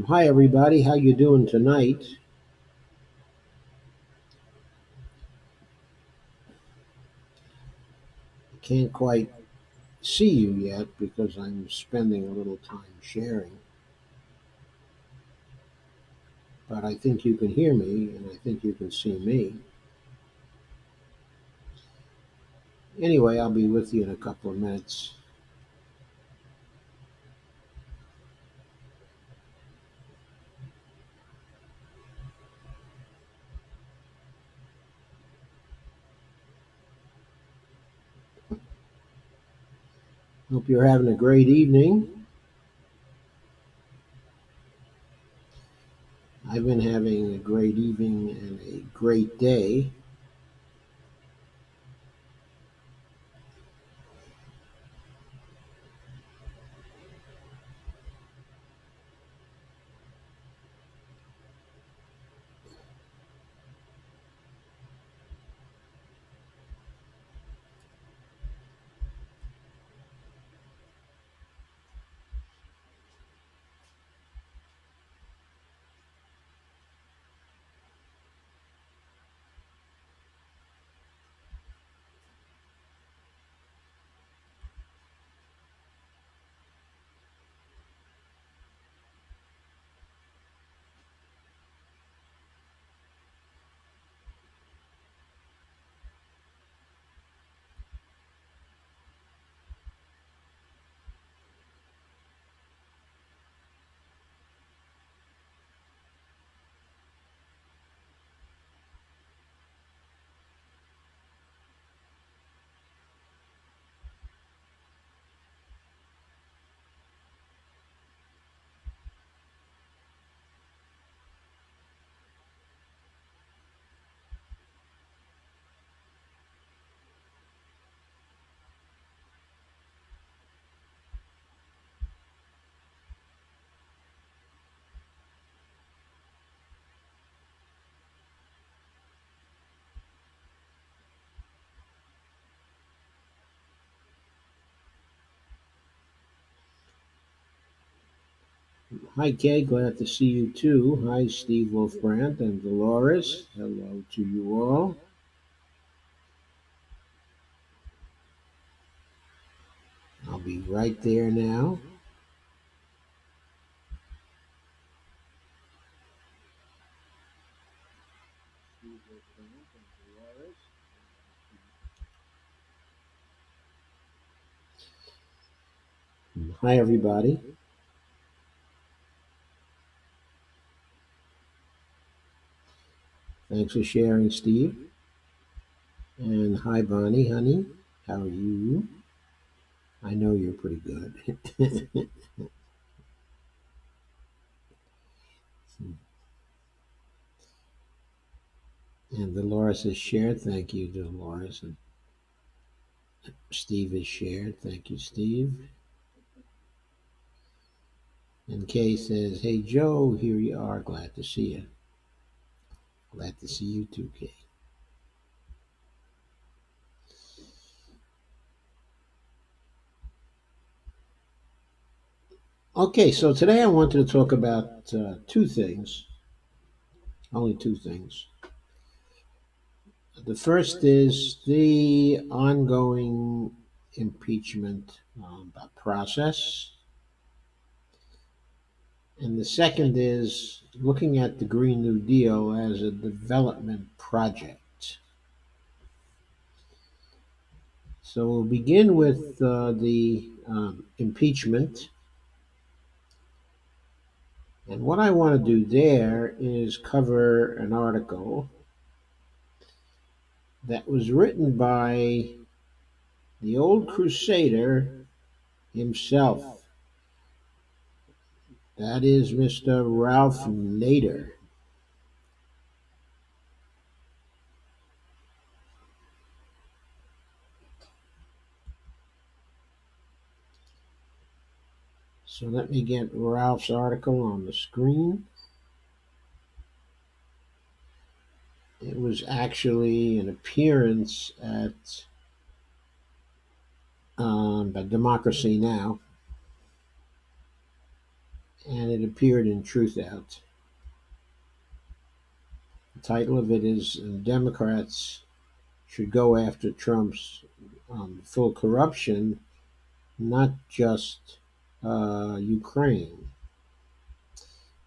Hi everybody, how you doing tonight? I can't quite see you yet because I'm spending a little time sharing, but I think you can hear me and I think you can see me. Anyway, I'll be with you in a couple of minutes. Hope you're having a great evening. I've been having a great evening and a great day. Hi Kay, glad to see you too. Hi Steve Wolfbrandt and Dolores. Hello to you all. I'll be right there now. Hi everybody. Thanks for sharing, Steve. And hi, Bonnie, honey. How are you? I know you're pretty good. And Dolores has shared. Thank you, Dolores. And Steve has shared. Thank you, Steve. And Kay says, "Hey, Joe, here you are. Glad to see you. Glad to see you too, Kay." Okay, so today I wanted to talk about two things, only two things. The first is the ongoing impeachment process. And the second is looking at the Green New Deal as a development project. So we'll begin with the impeachment. And what I want to do there is cover an article that was written by the old crusader himself. That is Mr. Ralph Nader. So let me get Ralph's article on the screen. It was actually an appearance at Democracy Now! and it appeared in Truth Out. The title of it is Democrats should go after Trump's full corruption, not just Ukraine.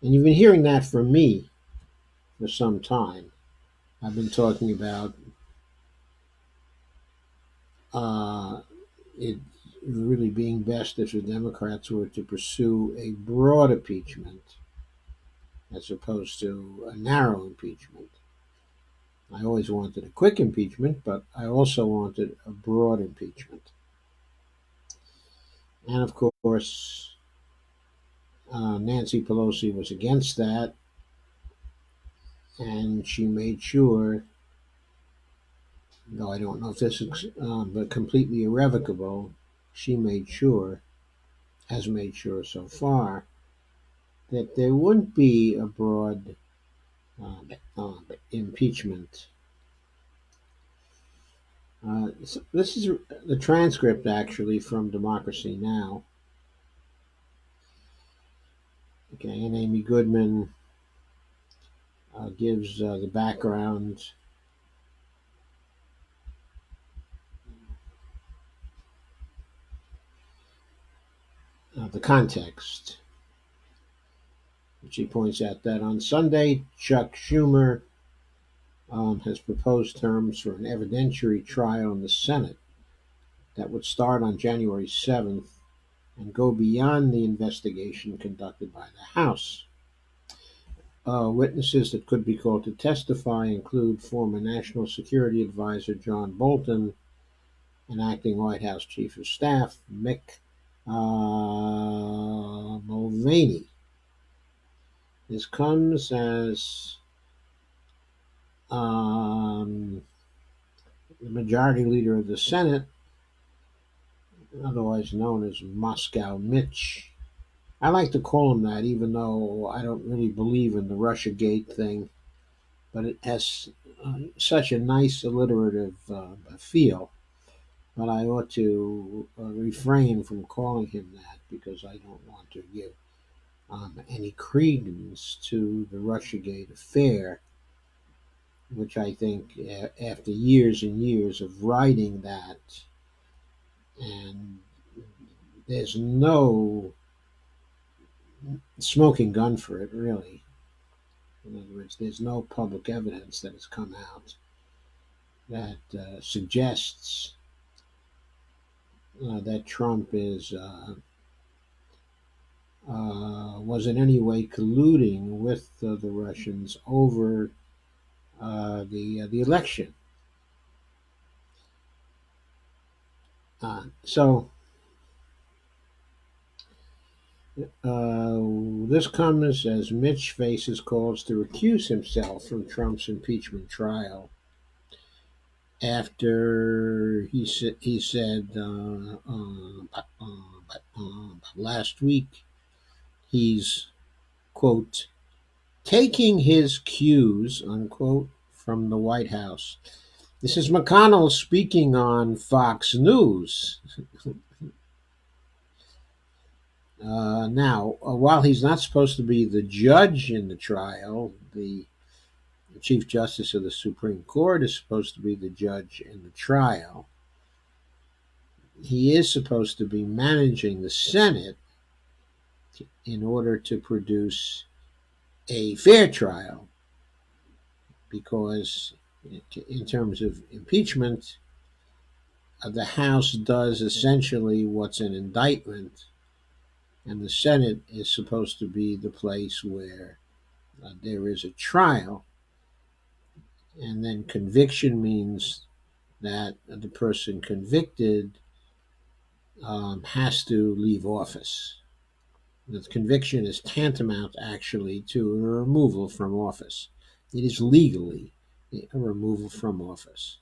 And you've been hearing that from me for some time. I've been talking about uh, it really being best if the Democrats were to pursue a broad impeachment as opposed to a narrow impeachment. I always wanted a quick impeachment, but I also wanted a broad impeachment. And of course, Nancy Pelosi was against that, and she made sure, though I don't know if this is but completely irrevocable, she made sure, has made sure so far, that there wouldn't be a broad impeachment. So this is the transcript actually from Democracy Now. Okay, and Amy Goodman gives the background, the context. She points out that on Sunday, Chuck Schumer has proposed terms for an evidentiary trial in the Senate that would start on January 7th and go beyond the investigation conducted by the House. Witnesses that could be called to testify include former National Security Advisor John Bolton and acting White House Chief of Staff Mick Mulvaney. This comes as the majority leader of the Senate, otherwise known as Moscow Mitch. I like to call him that, even though I don't really believe in the Russiagate thing, but it has such a nice alliterative feel. But I ought to refrain from calling him that because I don't want to give any credence to the Russiagate affair, which I think, after years and years of writing that, and there's no smoking gun for it, really. In other words, there's no public evidence that has come out that suggests that Trump was in any way colluding with the Russians over the election. So this comes as Mitch faces calls to recuse himself from Trump's impeachment trial after he said last week he's, quote, taking his cues, unquote, from the White House. This is McConnell speaking on Fox News. Now, while he's not supposed to be the judge in the trial, the Chief Justice of the Supreme Court is supposed to be the judge in the trial. He is supposed to be managing the Senate in order to produce a fair trial, because in terms of impeachment, the House does essentially what's an indictment, and the Senate is supposed to be the place where there is a trial, and then conviction means that the person convicted has to leave office. The conviction is tantamount actually to a removal from office. It is legally a removal from office.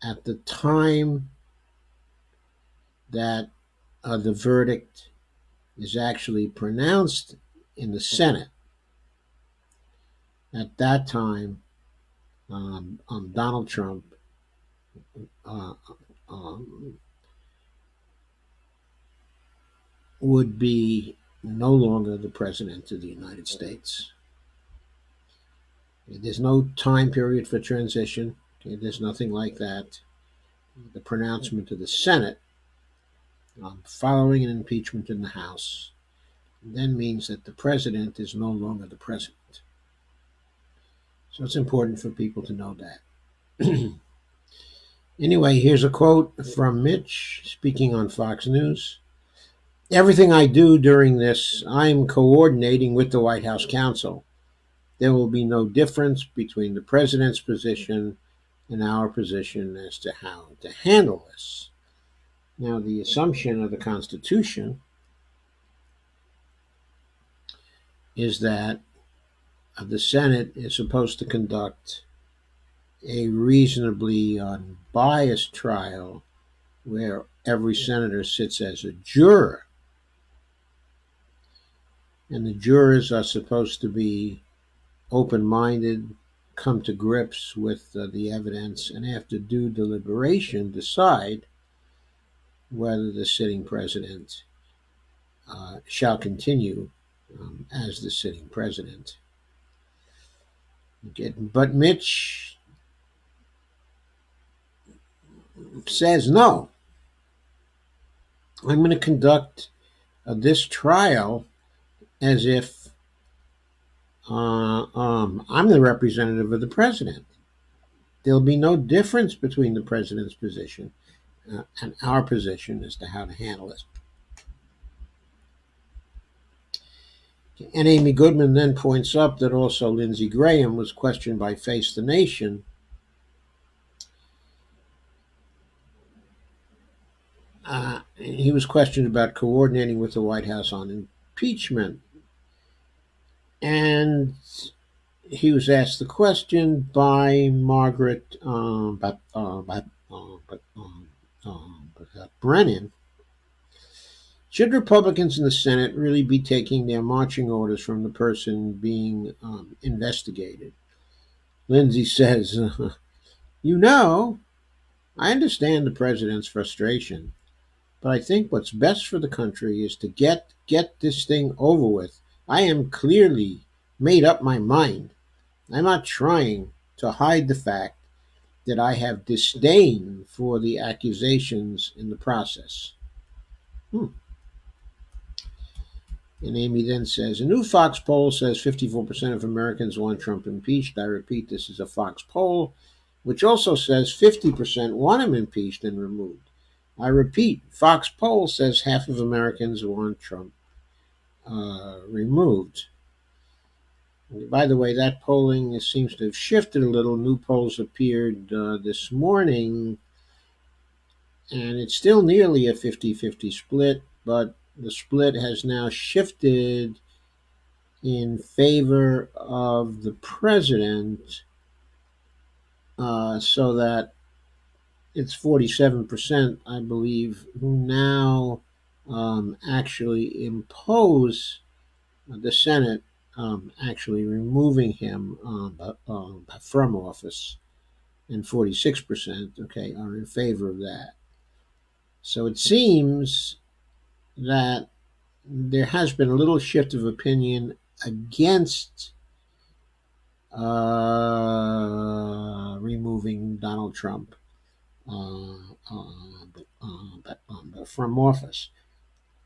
At the time that the verdict is actually pronounced in the Senate, at that time, Donald Trump uh, um, would be no longer the President of the United States. There's no time period for transition. Okay, there's nothing like that. The pronouncement of the Senate following an impeachment in the House then means that the President is no longer the President. So it's important for people to know that. Anyway, here's a quote from Mitch speaking on Fox News. Everything I do during this, I'm coordinating with the White House counsel. There will be no difference between the president's position and our position as to how to handle this. Now, the assumption of the Constitution is that the Senate is supposed to conduct a reasonably unbiased trial where every senator sits as a juror. And the jurors are supposed to be open-minded, come to grips with the evidence, and after due deliberation decide whether the sitting president shall continue as the sitting president. Okay. But Mitch says, no, I'm going to conduct this trial as if I'm the representative of the president. There'll be no difference between the president's position and our position as to how to handle it. And Amy Goodman then points up that also Lindsey Graham was questioned by Face the Nation he was questioned about coordinating with the White House on impeachment. And he was asked the question by Margaret Brennan. Should Republicans in the Senate really be taking their marching orders from the person being investigated? Lindsey says, I understand the president's frustration, but I think what's best for the country is to get this thing over with. I am clearly made up my mind. I'm not trying to hide the fact that I have disdain for the accusations in the process. And Amy then says, a new Fox poll says 54% of Americans want Trump impeached. I repeat, this is a Fox poll, which also says 50% want him impeached and removed. I repeat, Fox poll says half of Americans want Trump removed. By the way, that polling seems to have shifted a little. New polls appeared this morning, and it's still nearly a 50-50 split, but the split has now shifted in favor of the president, so that it's 47%, I believe, who now actually impose the Senate actually removing him from office, and 46%, are in favor of that. So it seems that there has been a little shift of opinion against removing Donald Trump from office.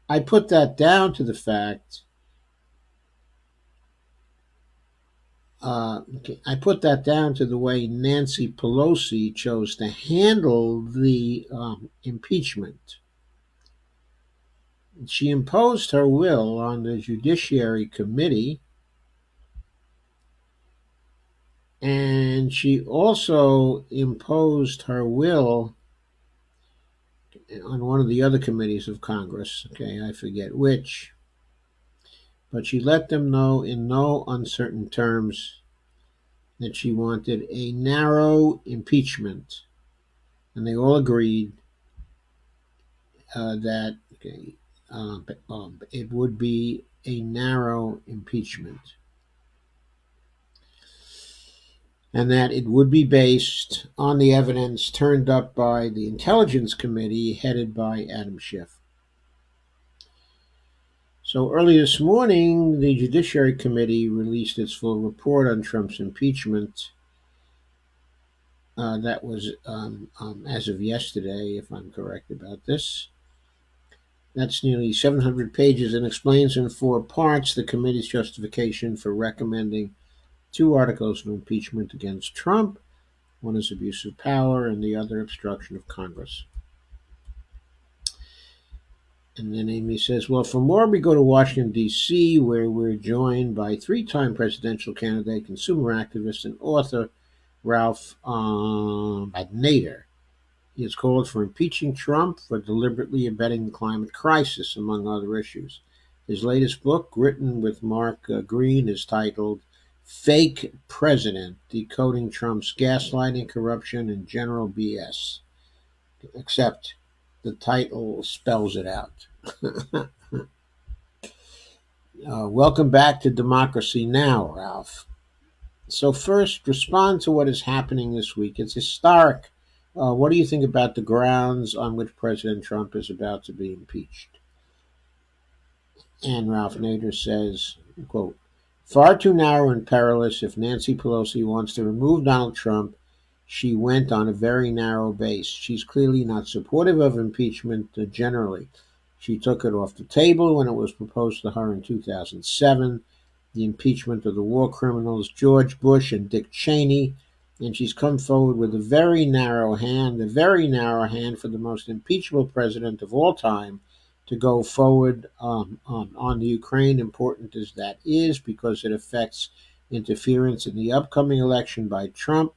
I put that down to the fact I put that down to the way Nancy Pelosi chose to handle the impeachment. She imposed her will on the Judiciary Committee, and she also imposed her will on one of the other committees of Congress. I forget which. But she let them know in no uncertain terms that she wanted a narrow impeachment. And they all agreed that it would be a narrow impeachment. And that it would be based on the evidence turned up by the Intelligence Committee headed by Adam Schiff. So early this morning, the Judiciary Committee released its full report on Trump's impeachment. That was as of yesterday, if I'm correct about this. That's nearly 700 pages and explains in four parts the committee's justification for recommending two articles of impeachment against Trump. One is abuse of power, and the other obstruction of Congress. And then Amy says, well, for more, we go to Washington, D.C., where we're joined by three-time presidential candidate, consumer activist, and author Ralph Nader. He has called for impeaching Trump for deliberately abetting the climate crisis, among other issues. His latest book, written with Mark Green, is titled Fake President, Decoding Trump's Gaslighting, Corruption, and General BS. Except the title spells it out. Welcome back to Democracy Now!, Ralph. So first, respond to what is happening this week. It's historic. What do you think about the grounds on which President Trump is about to be impeached? And Ralph Nader says, quote, far too narrow and perilous. If Nancy Pelosi wants to remove Donald Trump, she went on a very narrow base. She's clearly not supportive of impeachment generally. She took it off the table when it was proposed to her in 2007, the impeachment of the war criminals George Bush and Dick Cheney, and she's come forward with a very narrow hand for the most impeachable president of all time to go forward on the Ukraine, important as that is, because it affects interference in the upcoming election by Trump,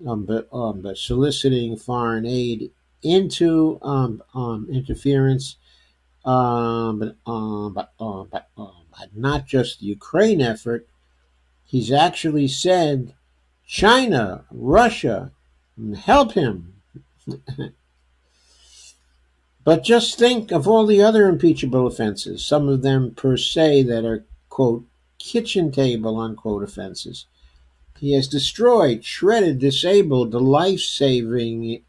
but soliciting foreign aid into interference, but not just the Ukraine effort. He's actually said, China, Russia, help him. But just think of all the other impeachable offenses, some of them per se that are, quote, kitchen table, unquote, offenses. He has destroyed, shredded, disabled the life-saving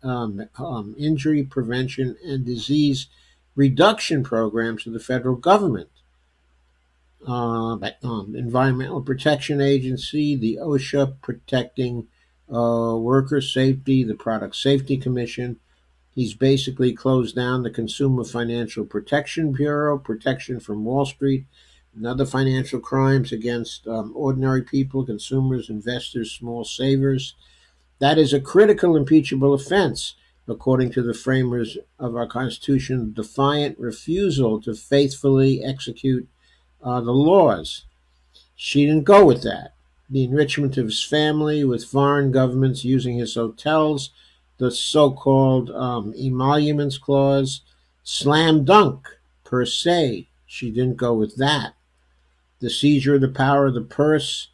injury prevention and disease reduction programs of the federal government. Environmental Protection Agency, the OSHA protecting worker safety, the Product Safety Commission. He's basically closed down the Consumer Financial Protection Bureau, protection from Wall Street, and other financial crimes against ordinary people, consumers, investors, small savers. That is a critical impeachable offense, according to the framers of our Constitution, defiant refusal to faithfully execute the laws. She didn't go with that. The enrichment of his family with foreign governments using his hotels, the so-called emoluments clause, slam dunk per se. She didn't go with that. The seizure of the power of the purse,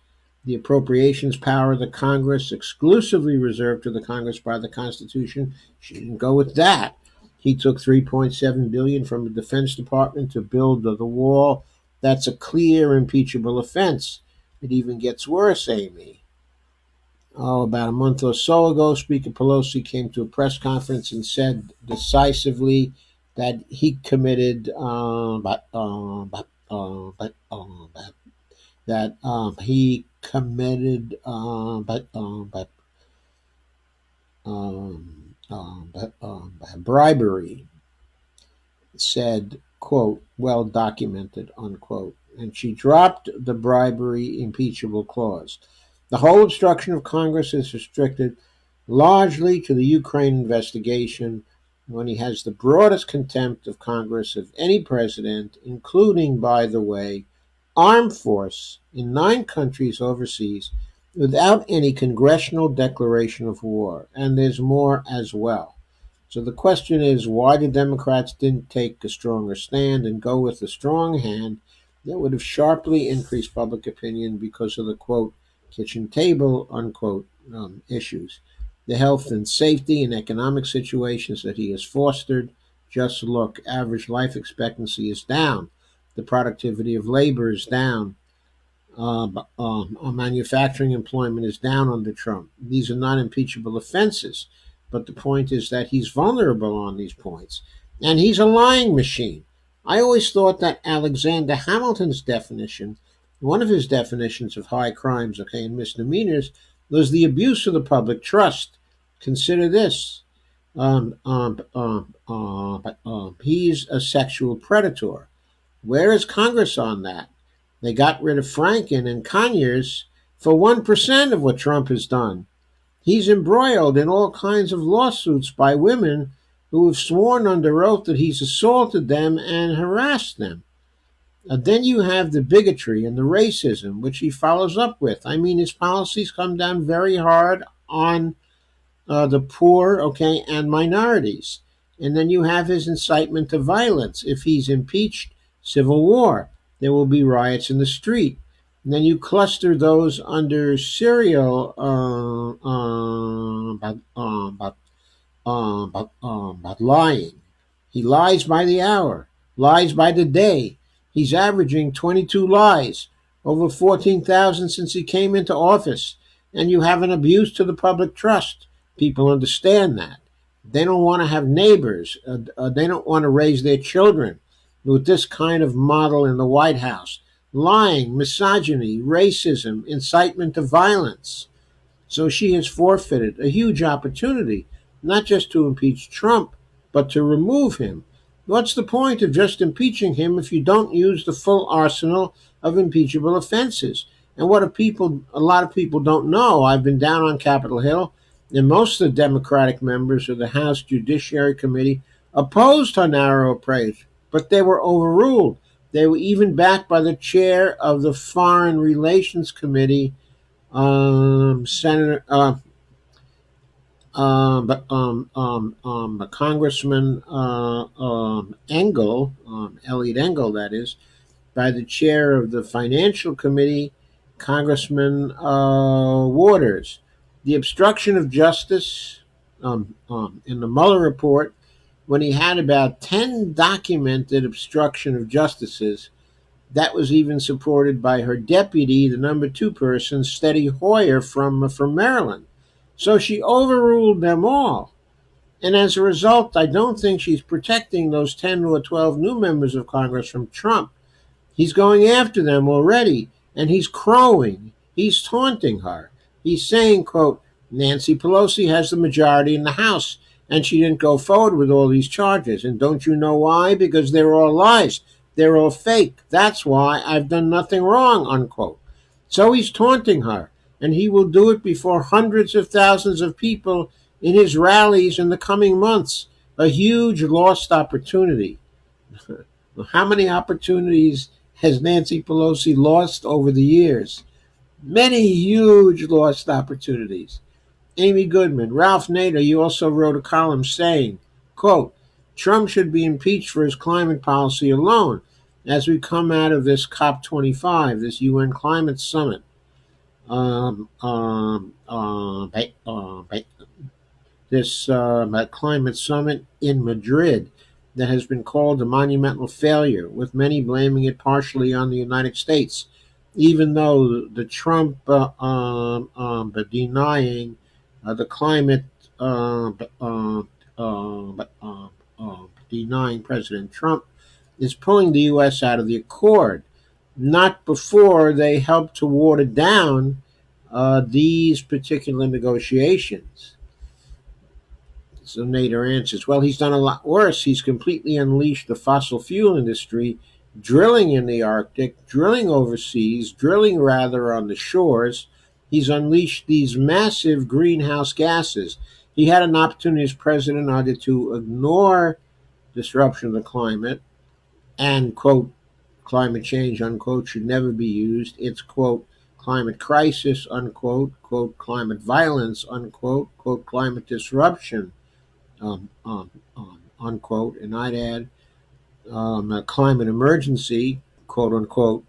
the appropriations power of the Congress, exclusively reserved to the Congress by the Constitution. She didn't go with that. He took $3.7 billion from the Defense Department to build the wall. That's a clear impeachable offense. It even gets worse, Amy. About a month or so ago, Speaker Pelosi came to a press conference and said decisively that he committed bribery. Said, quote, well documented, unquote. And she dropped the bribery impeachable clause. The whole obstruction of Congress is restricted largely to the Ukraine investigation, when he has the broadest contempt of Congress of any president, including, by the way, armed force in 9 countries overseas without any congressional declaration of war. And there's more as well. So the question is, why the Democrats didn't take a stronger stand and go with a strong hand that would have sharply increased public opinion because of the, quote, kitchen table, unquote, issues. The health and safety and economic situations that he has fostered. Just look, average life expectancy is down. The productivity of labor is down. Manufacturing employment is down under Trump. These are not impeachable offenses. But the point is that he's vulnerable on these points. And he's a lying machine. I always thought that Alexander Hamilton's definition, one of his definitions of high crimes, okay, and misdemeanors, was the abuse of the public trust. Consider this. He's a sexual predator. Where is Congress on that? They got rid of Franken and Conyers for 1% of what Trump has done. He's embroiled in all kinds of lawsuits by women who have sworn under oath that he's assaulted them and harassed them. Then you have the bigotry and the racism, which he follows up with. I mean, his policies come down very hard on the poor, okay, and minorities. And then you have his incitement to violence. If he's impeached, civil war. There will be riots in the street. And then you cluster those under serial but lying. He lies by the hour, lies by the day. He's averaging 22 lies, over 14,000 since he came into office. And you have an abuse to the public trust. People understand that. They don't want to have neighbors. They don't want to raise their children with this kind of model in the White House. Lying, misogyny, racism, incitement to violence. So she has forfeited a huge opportunity, not just to impeach Trump, but to remove him. What's the point of just impeaching him if you don't use the full arsenal of impeachable offenses? And a lot of people don't know, I've been down on Capitol Hill, and most of the Democratic members of the House Judiciary Committee opposed her narrow approach, but they were overruled. They were even backed by the chair of the Foreign Relations Committee, Senator, Congressman Engel, Elliot Engel, that is, by the chair of the Financial Committee, Congressman Waters. The obstruction of justice in the Mueller report, when he had about 10 documented obstruction of justices, that was even supported by her deputy, the number two person, Steny Hoyer from Maryland. So she overruled them all. And as a result, I don't think she's protecting those 10 or 12 new members of Congress from Trump. He's going after them already, and he's crowing. He's taunting her. He's saying, quote, Nancy Pelosi has the majority in the House, and she didn't go forward with all these charges. And don't you know why? Because they're all lies. They're all fake. That's why I've done nothing wrong, unquote. So he's taunting her, and he will do it before hundreds of thousands of people in his rallies in the coming months. A huge lost opportunity. How many opportunities has Nancy Pelosi lost over the years? Many huge lost opportunities. Amy Goodman, Ralph Nader, you also wrote a column saying, quote, Trump should be impeached for his climate policy alone as we come out of this COP25, this UN climate summit. This climate summit in Madrid that has been called a monumental failure, with many blaming it partially on the United States, even though the Trump denying the climate, denying President Trump is pulling the U.S. out of the accord, not before they help to water down these particular negotiations. So Nader answers, well, he's done a lot worse. He's completely unleashed the fossil fuel industry, drilling in the Arctic, drilling overseas, drilling rather on the shores. He's unleashed these massive greenhouse gases. He had an opportunity as president either to ignore disruption of the climate and, quote, climate change, unquote, should never be used. It's, quote, climate crisis, unquote, quote, climate violence, unquote, quote, climate disruption, unquote, and I'd add a climate emergency, quote unquote.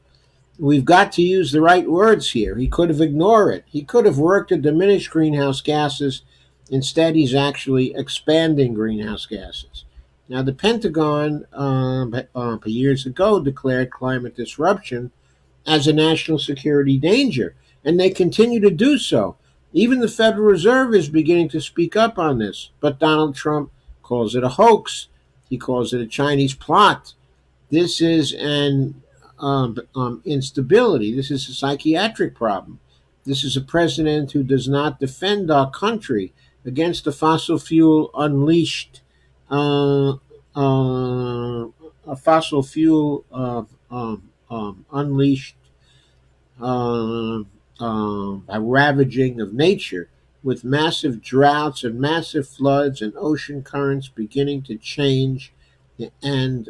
We've got to use the right words here. He could have ignored it. He could have worked to diminish greenhouse gases. Instead, he's actually expanding greenhouse gases. Now, the Pentagon, years ago, declared climate disruption as a national security danger, and they continue to do so. Even the Federal Reserve is beginning to speak up on this, but Donald Trump calls it a hoax. He calls it a Chinese plot. This is an instability. This is a psychiatric problem. This is a president who does not defend our country against the fossil fuel unleashed, uh, uh, a fossil fuel unleashed uh, a ravaging of nature with massive droughts and massive floods and ocean currents beginning to change and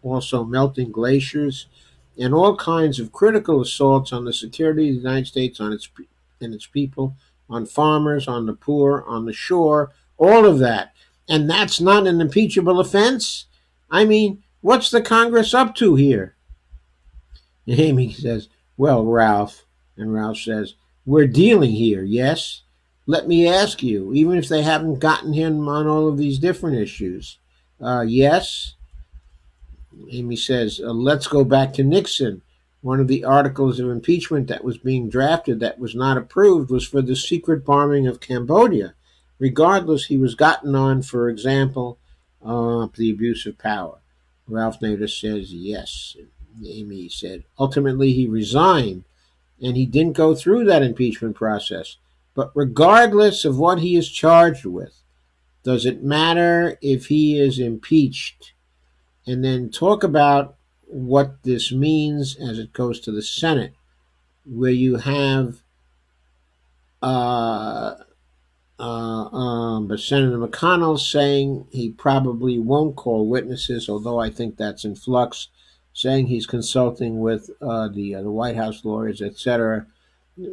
also melting glaciers and all kinds of critical assaults on the security of the United States, on its and its people, on farmers, on the poor, on the shore, all of that. And that's not an impeachable offense? I mean, what's the Congress up to here? And Amy says, "Well, Ralph," and Ralph says, "We're dealing here, yes? Let me ask you, even if they haven't gotten him on all of these different issues, yes?" Amy says, "Let's go back to Nixon. One of the articles of impeachment that was being drafted that was not approved was for the secret bombing of Cambodia. Regardless, he was gotten on, for example, the abuse of power." Ralph Nader says, "Yes." Amy said, "Ultimately, he resigned and he didn't go through that impeachment process. But regardless of what he is charged with, does it matter if he is impeached?" And then talk about what this means as it goes to the Senate, where you have uh, but Senator McConnell saying he probably won't call witnesses, although I think that's in flux, saying he's consulting with the White House lawyers, etc.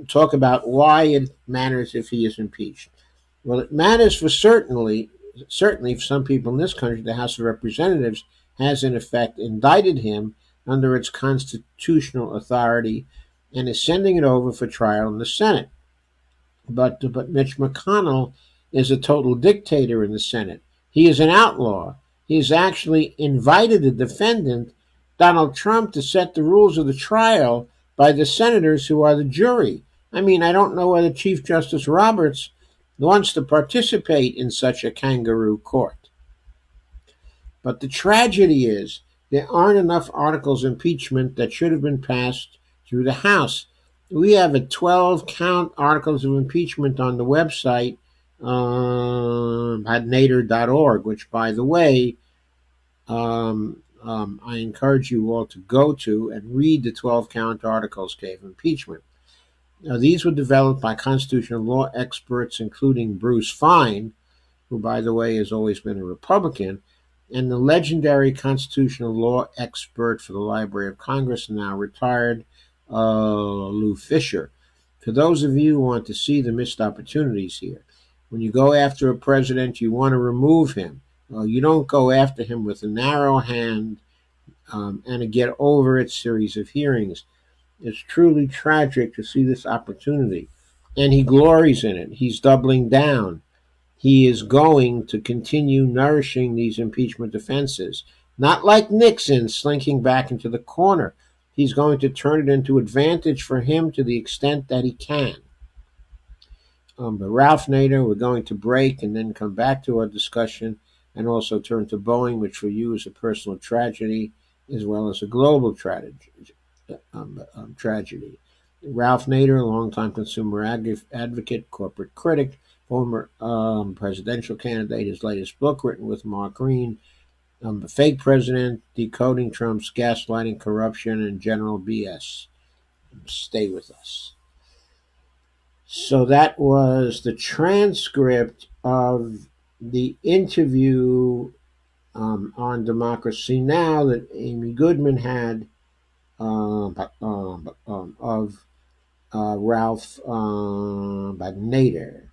Talk about why it matters if he is impeached. Well, it matters for certainly for some people in this country. The House of Representatives has in effect indicted him under its constitutional authority and is sending it over for trial in the Senate. But Mitch McConnell is a total dictator in the Senate. He is an outlaw. He's actually invited the defendant, Donald Trump, to set the rules of the trial by the senators who are the jury. I mean, I don't know whether Chief Justice Roberts wants to participate in such a kangaroo court. But the tragedy is there aren't enough articles of impeachment that should have been passed through the House. We have a 12 count articles of impeachment on the website at nader.org, which, by the way, I encourage you all to go to and read the 12 count articles of impeachment. Now, these were developed by constitutional law experts, including Bruce Fine, who, by the way, has always been a Republican, and the legendary constitutional law expert for the Library of Congress, now retired, Lou Fisher. For those of you who want to see the missed opportunities here, when you go after a president, you want to remove him. You don't go after him with a narrow hand and a get over it series of hearings. It's truly tragic to see this opportunity. And he glories in it. He's doubling down. He is going to continue nourishing these impeachment defenses. Not like Nixon slinking back into the corner. He's going to turn it into advantage for him to the extent that he can. But Ralph Nader, we're going to break and then come back to our discussion and also turn to Boeing, which for you is a personal tragedy as well as a global tragedy. Ralph Nader, a longtime consumer advocate, corporate critic, former presidential candidate. His latest book, written with Mark Green, The Fake President, Decoding Trump's Gaslighting, Corruption, and General BS. Stay with us. So that was the transcript of the interview on Democracy Now! That Amy Goodman had of Ralph Nader.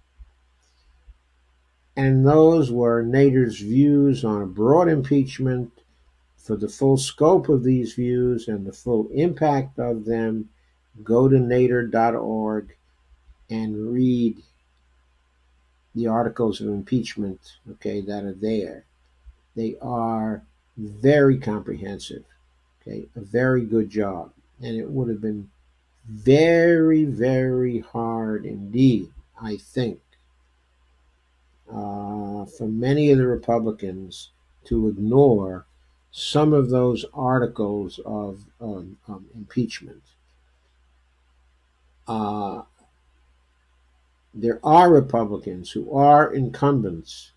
And those were Nader's views on a broad impeachment. For the full scope of these views and the full impact of them, go to nader.org and read the articles of impeachment, okay, that are there. They are very comprehensive, okay, a very good job. And it would have been very, very hard indeed, I think, for many of the Republicans to ignore some of those articles of impeachment. Uh, there are Republicans who are incumbents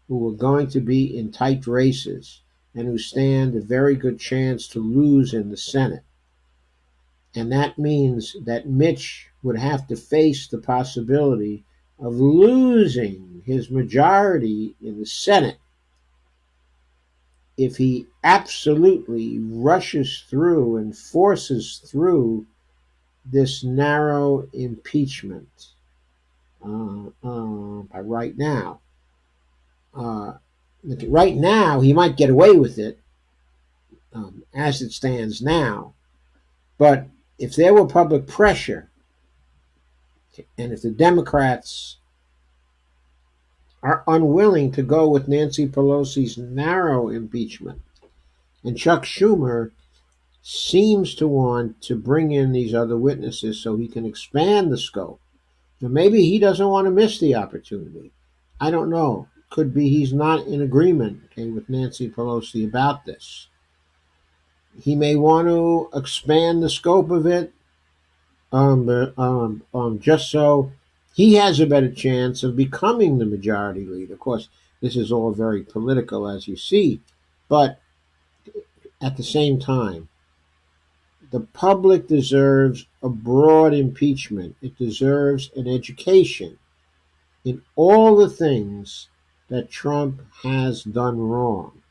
who are going to be in tight races and who stand a very good chance to lose in the Senate. And that means that Mitch would have to face the possibility of losing his majority in the Senate if he absolutely rushes through and forces through this narrow impeachment right now. Uh, right now, he might get away with it as it stands now. But if there were public pressure, and if the Democrats are unwilling to go with Nancy Pelosi's narrow impeachment, and Chuck Schumer seems to want to bring in these other witnesses so he can expand the scope. Now, maybe he doesn't want to miss the opportunity. I don't know. Could be he's not in agreement, okay, with Nancy Pelosi about this. He may want to expand the scope of it just so he has a better chance of becoming the majority leader. Of course, this is all very political, as you see, but at the same time, the public deserves a broad impeachment. It deserves an education in all the things that Trump has done wrong.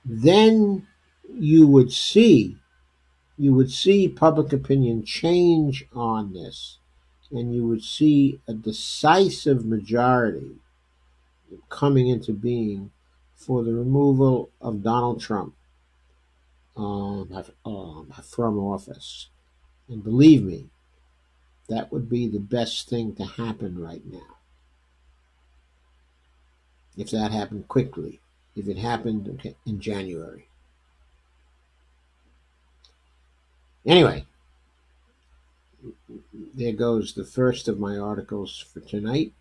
Then you would see public opinion change on this, and you would see a decisive majority coming into being for the removal of Donald Trump from office. And believe me, that would be the best thing to happen right now. If that happened quickly, if it happened in January. Anyway, there goes the first of my articles for tonight.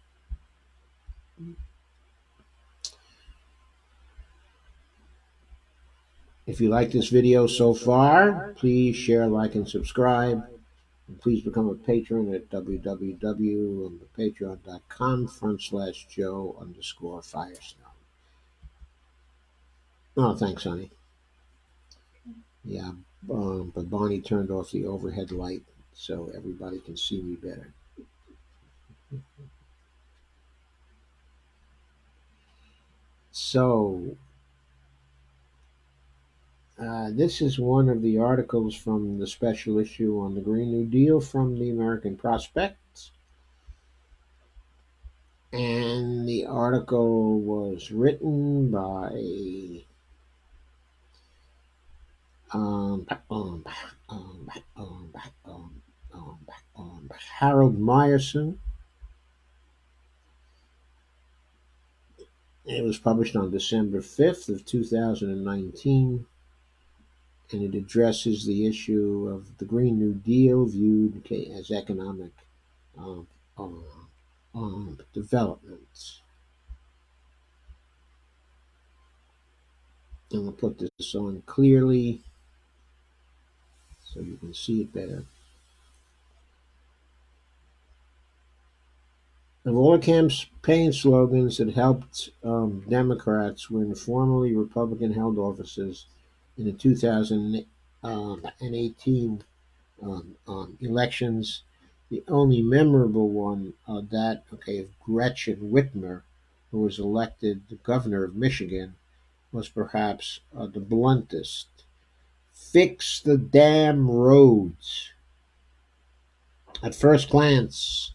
If you like this video so far, please share, like, and subscribe. And please become a patron at www.patreon.com/Joe_Firestone. Oh, thanks, honey. Yeah, but Bonnie turned off the overhead light so everybody can see me better. So, this is one of the articles from the special issue on the Green New Deal from the American Prospect. And the article was written by Harold Meyerson. It was published on December 5th of 2019, and it addresses the issue of the Green New Deal viewed as economic development. And I'll put this on clearly so you can see it better. Of all the campaign slogans that helped Democrats win formerly Republican-held offices in the 2018 elections, the only memorable one of Gretchen Whitmer, who was elected the governor of Michigan, was perhaps the bluntest. Fix the damn roads. At first glance,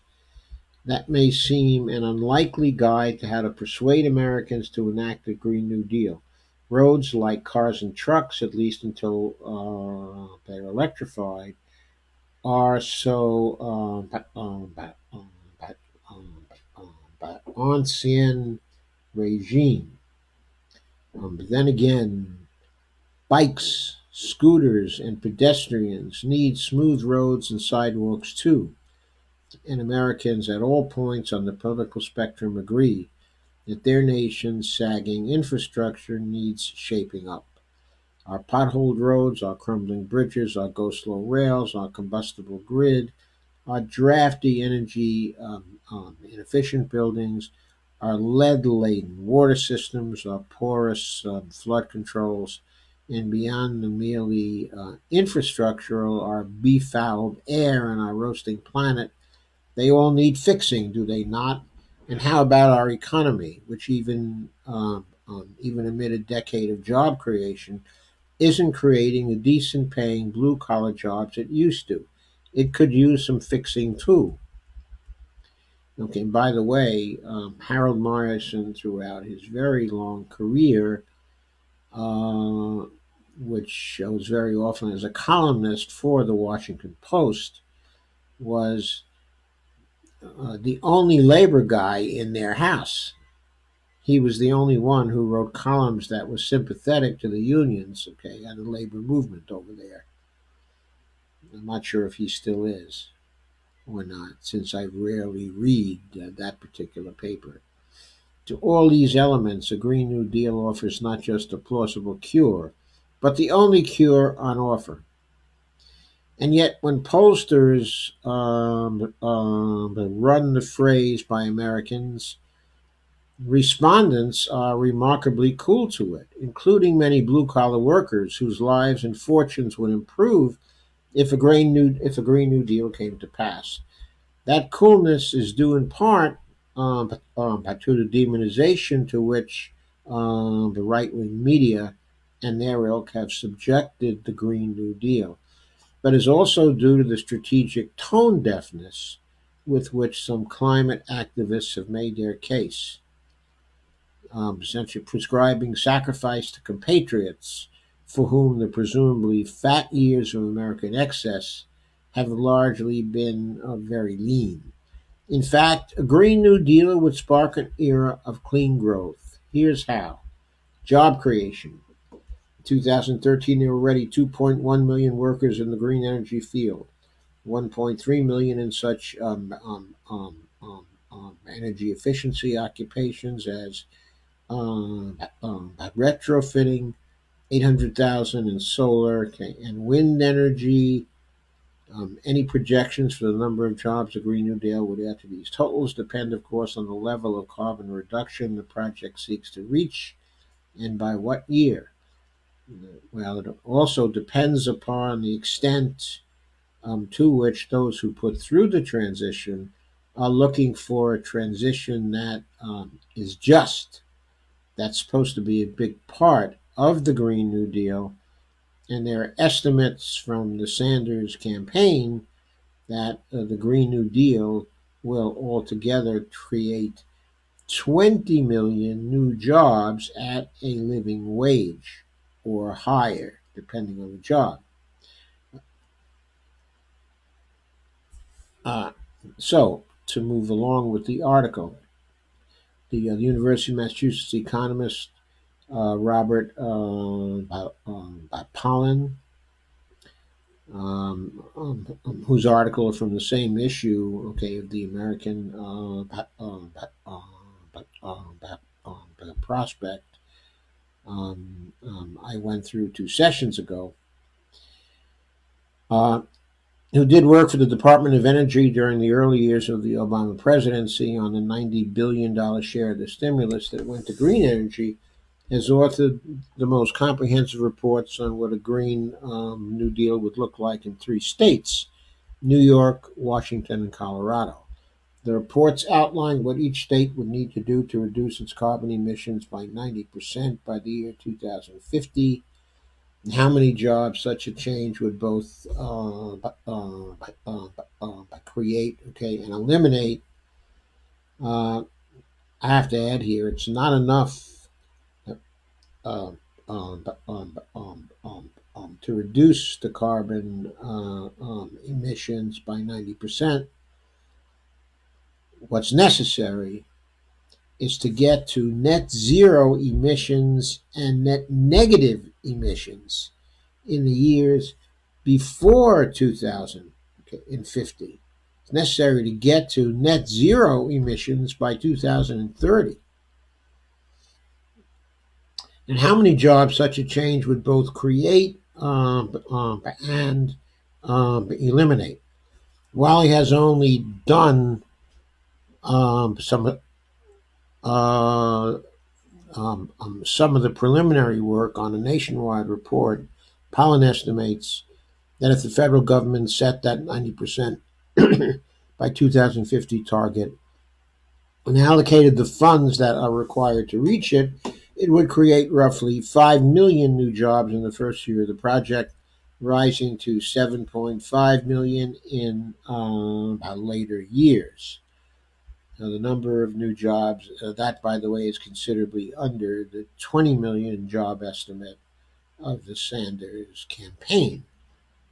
that may seem an unlikely guide to how to persuade Americans to enact the Green New Deal. Roads, like cars and trucks, at least until they're electrified, are so ancien regime. But then again, bikes, scooters, and pedestrians need smooth roads and sidewalks too. And Americans at all points on the political spectrum agree that their nation's sagging infrastructure needs shaping up. Our potholed roads, our crumbling bridges, our go-slow rails, our combustible grid, our drafty energy inefficient buildings, our lead-laden water systems, our porous flood controls, and beyond the merely infrastructural, our befouled air and our roasting planet, they all need fixing, do they not? And how about our economy, which even amid a decade of job creation, isn't creating the decent paying blue collar jobs it used to? It could use some fixing too. Okay, and by the way, Harold Morrison, throughout his very long career, uh, which shows very often as a columnist for the Washington Post, was the only labor guy in their house. He was the only one who wrote columns that was sympathetic to the unions, okay, and the labor movement over there. I'm not sure if he still is or not, since I rarely read that particular paper. To all these elements, a Green New Deal offers not just a plausible cure, but the only cure on offer. And yet, when pollsters run the phrase by Americans, respondents are remarkably cool to it, including many blue collar workers whose lives and fortunes would improve if a Green New Deal came to pass. That coolness is due in part to the demonization to which the right wing media and their ilk have subjected the Green New Deal, but is also due to the strategic tone deafness with which some climate activists have made their case, essentially prescribing sacrifice to compatriots for whom the presumably fat years of American excess have largely been very lean. In fact, a Green New Deal would spark an era of clean growth. Here's how: job creation. In 2013, there were already 2.1 million workers in the green energy field, 1.3 million in such energy efficiency occupations as retrofitting, 800,000 in solar, okay, and wind energy. Any projections for the number of jobs the Green New Deal would add to these totals depend, of course, on the level of carbon reduction the project seeks to reach and by what year. Well, it also depends upon the extent to which those who put through the transition are looking for a transition that is just. That's supposed to be a big part of the Green New Deal. And there are estimates from the Sanders campaign that the Green New Deal will altogether create 20 million new jobs at a living wage or higher, depending on the job. Uh, so, to move along with the article, the University of Massachusetts economist Robert Pollan, whose article is from the same issue, okay, of the American Prospect, I went through 2 sessions ago, uh, who did work for the Department of Energy during the early years of the Obama presidency on the $90 billion share of the stimulus that went to green energy, has authored the most comprehensive reports on what a Green New Deal would look like in 3 states: New York, Washington, and Colorado. The reports outline what each state would need to do to reduce its carbon emissions by 90% by the year 2050, and how many jobs such a change would both create, okay, and eliminate. Uh, I have to add here, it's not enough uh, to reduce the carbon emissions by 90%. What's necessary is to get to net zero emissions and net negative emissions in the years before 2050. It's necessary to get to net zero emissions by 2030. and how many jobs such a change would both create and eliminate. While he has only done uh, some of the preliminary work on a nationwide report, Pollen estimates that if the federal government set that 90% by 2050 target and allocated the funds that are required to reach it, it would create roughly 5 million new jobs in the first year of the project, rising to 7.5 million in later years. Now, the number of new jobs, that by the way, is considerably under the 20 million job estimate of the Sanders campaign.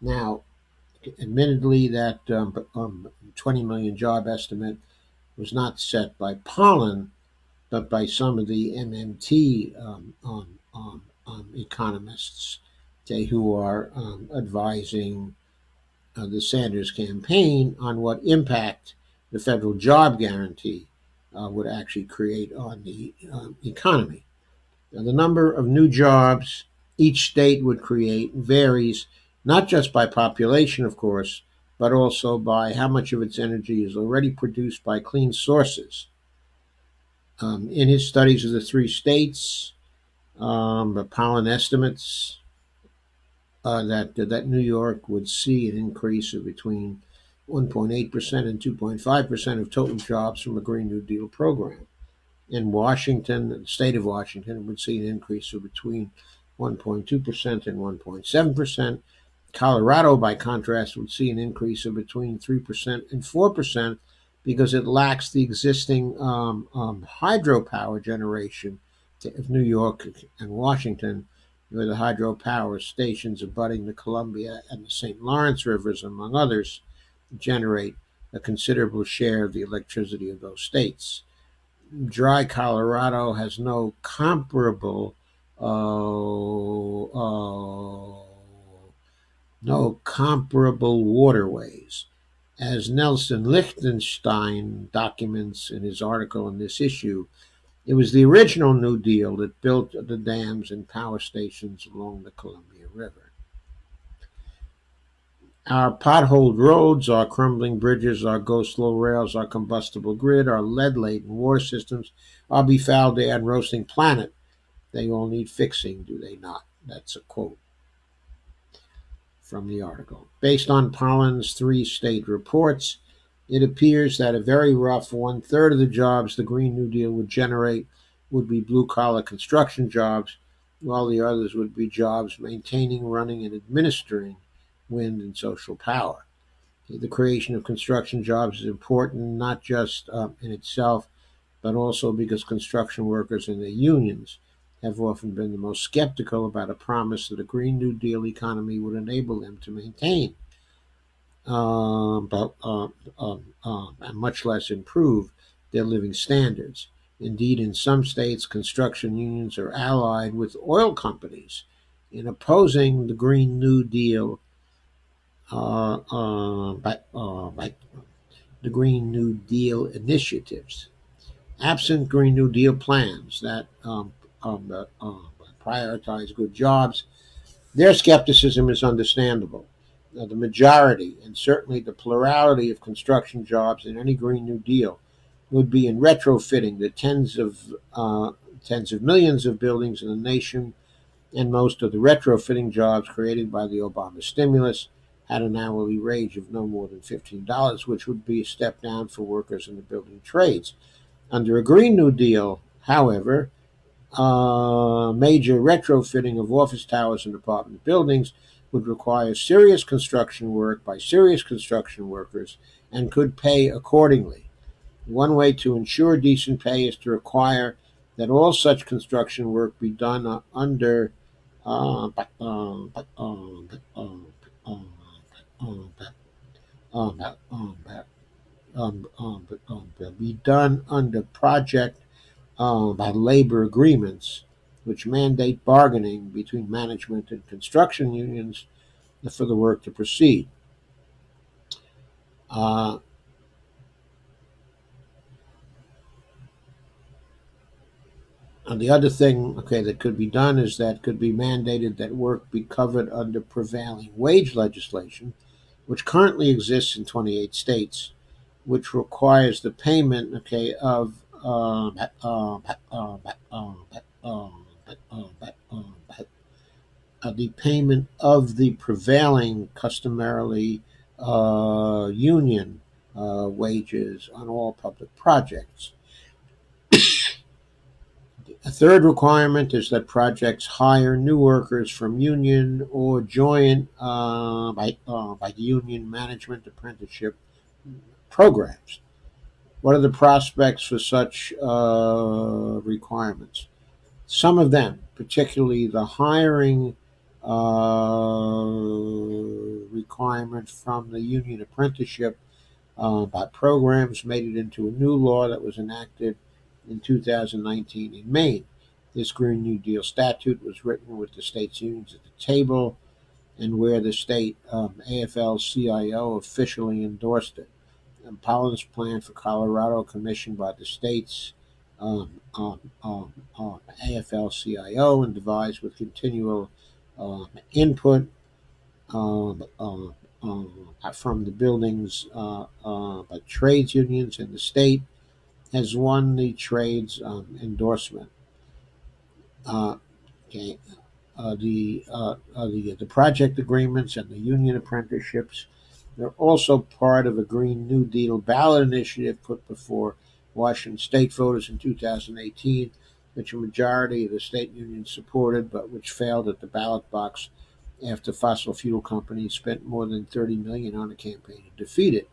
Now, admittedly, that 20 million job estimate was not set by Pollan, but by some of the MMT economists, who are advising the Sanders campaign on what impact the federal job guarantee would actually create on the economy. Now, the number of new jobs each state would create varies not just by population, of course, but also by how much of its energy is already produced by clean sources. In his studies of the three states, Pollen estimates that New York would see an increase of between 1.8% and 2.5% of total jobs from a Green New Deal program. In Washington, the state of Washington would see an increase of between 1.2% and 1.7%. Colorado, by contrast, would see an increase of between 3% and 4% because it lacks the existing hydropower generation of New York and Washington, where the hydropower stations abutting the Columbia and the St. Lawrence rivers, among others, generate a considerable share of the electricity of those states. Dry Colorado has no comparable no comparable waterways. As Nelson Lichtenstein documents in his article in this issue, it was the original New Deal that built the dams and power stations along the Columbia River. Our potholed roads, our crumbling bridges, our go-slow rails, our combustible grid, our lead-laden water systems, our befouled air and roasting planet, they all need fixing, do they not? That's a quote from the article. Based on Pollan's three state reports, it appears that a very rough one-third of the jobs the Green New Deal would generate would be blue-collar construction jobs, while the others would be jobs maintaining, running, and administering wind and social power. The creation of construction jobs is important not just in itself, but also because construction workers and their unions have often been the most skeptical about a promise that a Green New Deal economy would enable them to maintain, and much less improve their living standards. Indeed, in some states, construction unions are allied with oil companies in opposing the Green New Deal by the Green New Deal initiatives. Absent Green New Deal plans that prioritize good jobs, their skepticism is understandable. Now, the majority, and certainly the plurality of construction jobs in any Green New Deal would be in retrofitting the tens of millions of buildings in the nation, and most of the retrofitting jobs created by the Obama stimulus had an hourly wage of no more than $15, which would be a step down for workers in the building trades. Under a Green New Deal, however, major retrofitting of office towers and apartment buildings would require serious construction work by serious construction workers and could pay accordingly. One way to ensure decent pay is to require that all such construction work be done under uh, um, um, um, um, um, um, um, be done under project by labor agreements, which mandate bargaining between management and construction unions for the work to proceed. Uh, And the other thing, okay, that could be done is that could be mandated that work be covered under prevailing wage legislation, which currently exists in 28 states, which requires the payment, okay, of the payment of the prevailing customarily union wages on all public projects. A third requirement is that projects hire new workers from union or join by the union management apprenticeship programs. What are the prospects for such requirements? Some of them, particularly the hiring requirement from the union apprenticeship by programs, made it into a new law that was enacted in 2019 in Maine. This Green New Deal statute was written with the state's unions at the table and where the state AFL CIO officially endorsed it. And Pollin's plan for Colorado, commissioned by the state's AFL CIO and devised with continual input from the buildings by trades unions in the state, has won the trades endorsement. Okay, the project agreements and the union apprenticeships. They're also part of a Green New Deal ballot initiative put before Washington state voters in 2018, which a majority of the state unions supported, but which failed at the ballot box after fossil fuel companies spent more than $30 million on a campaign to defeat it.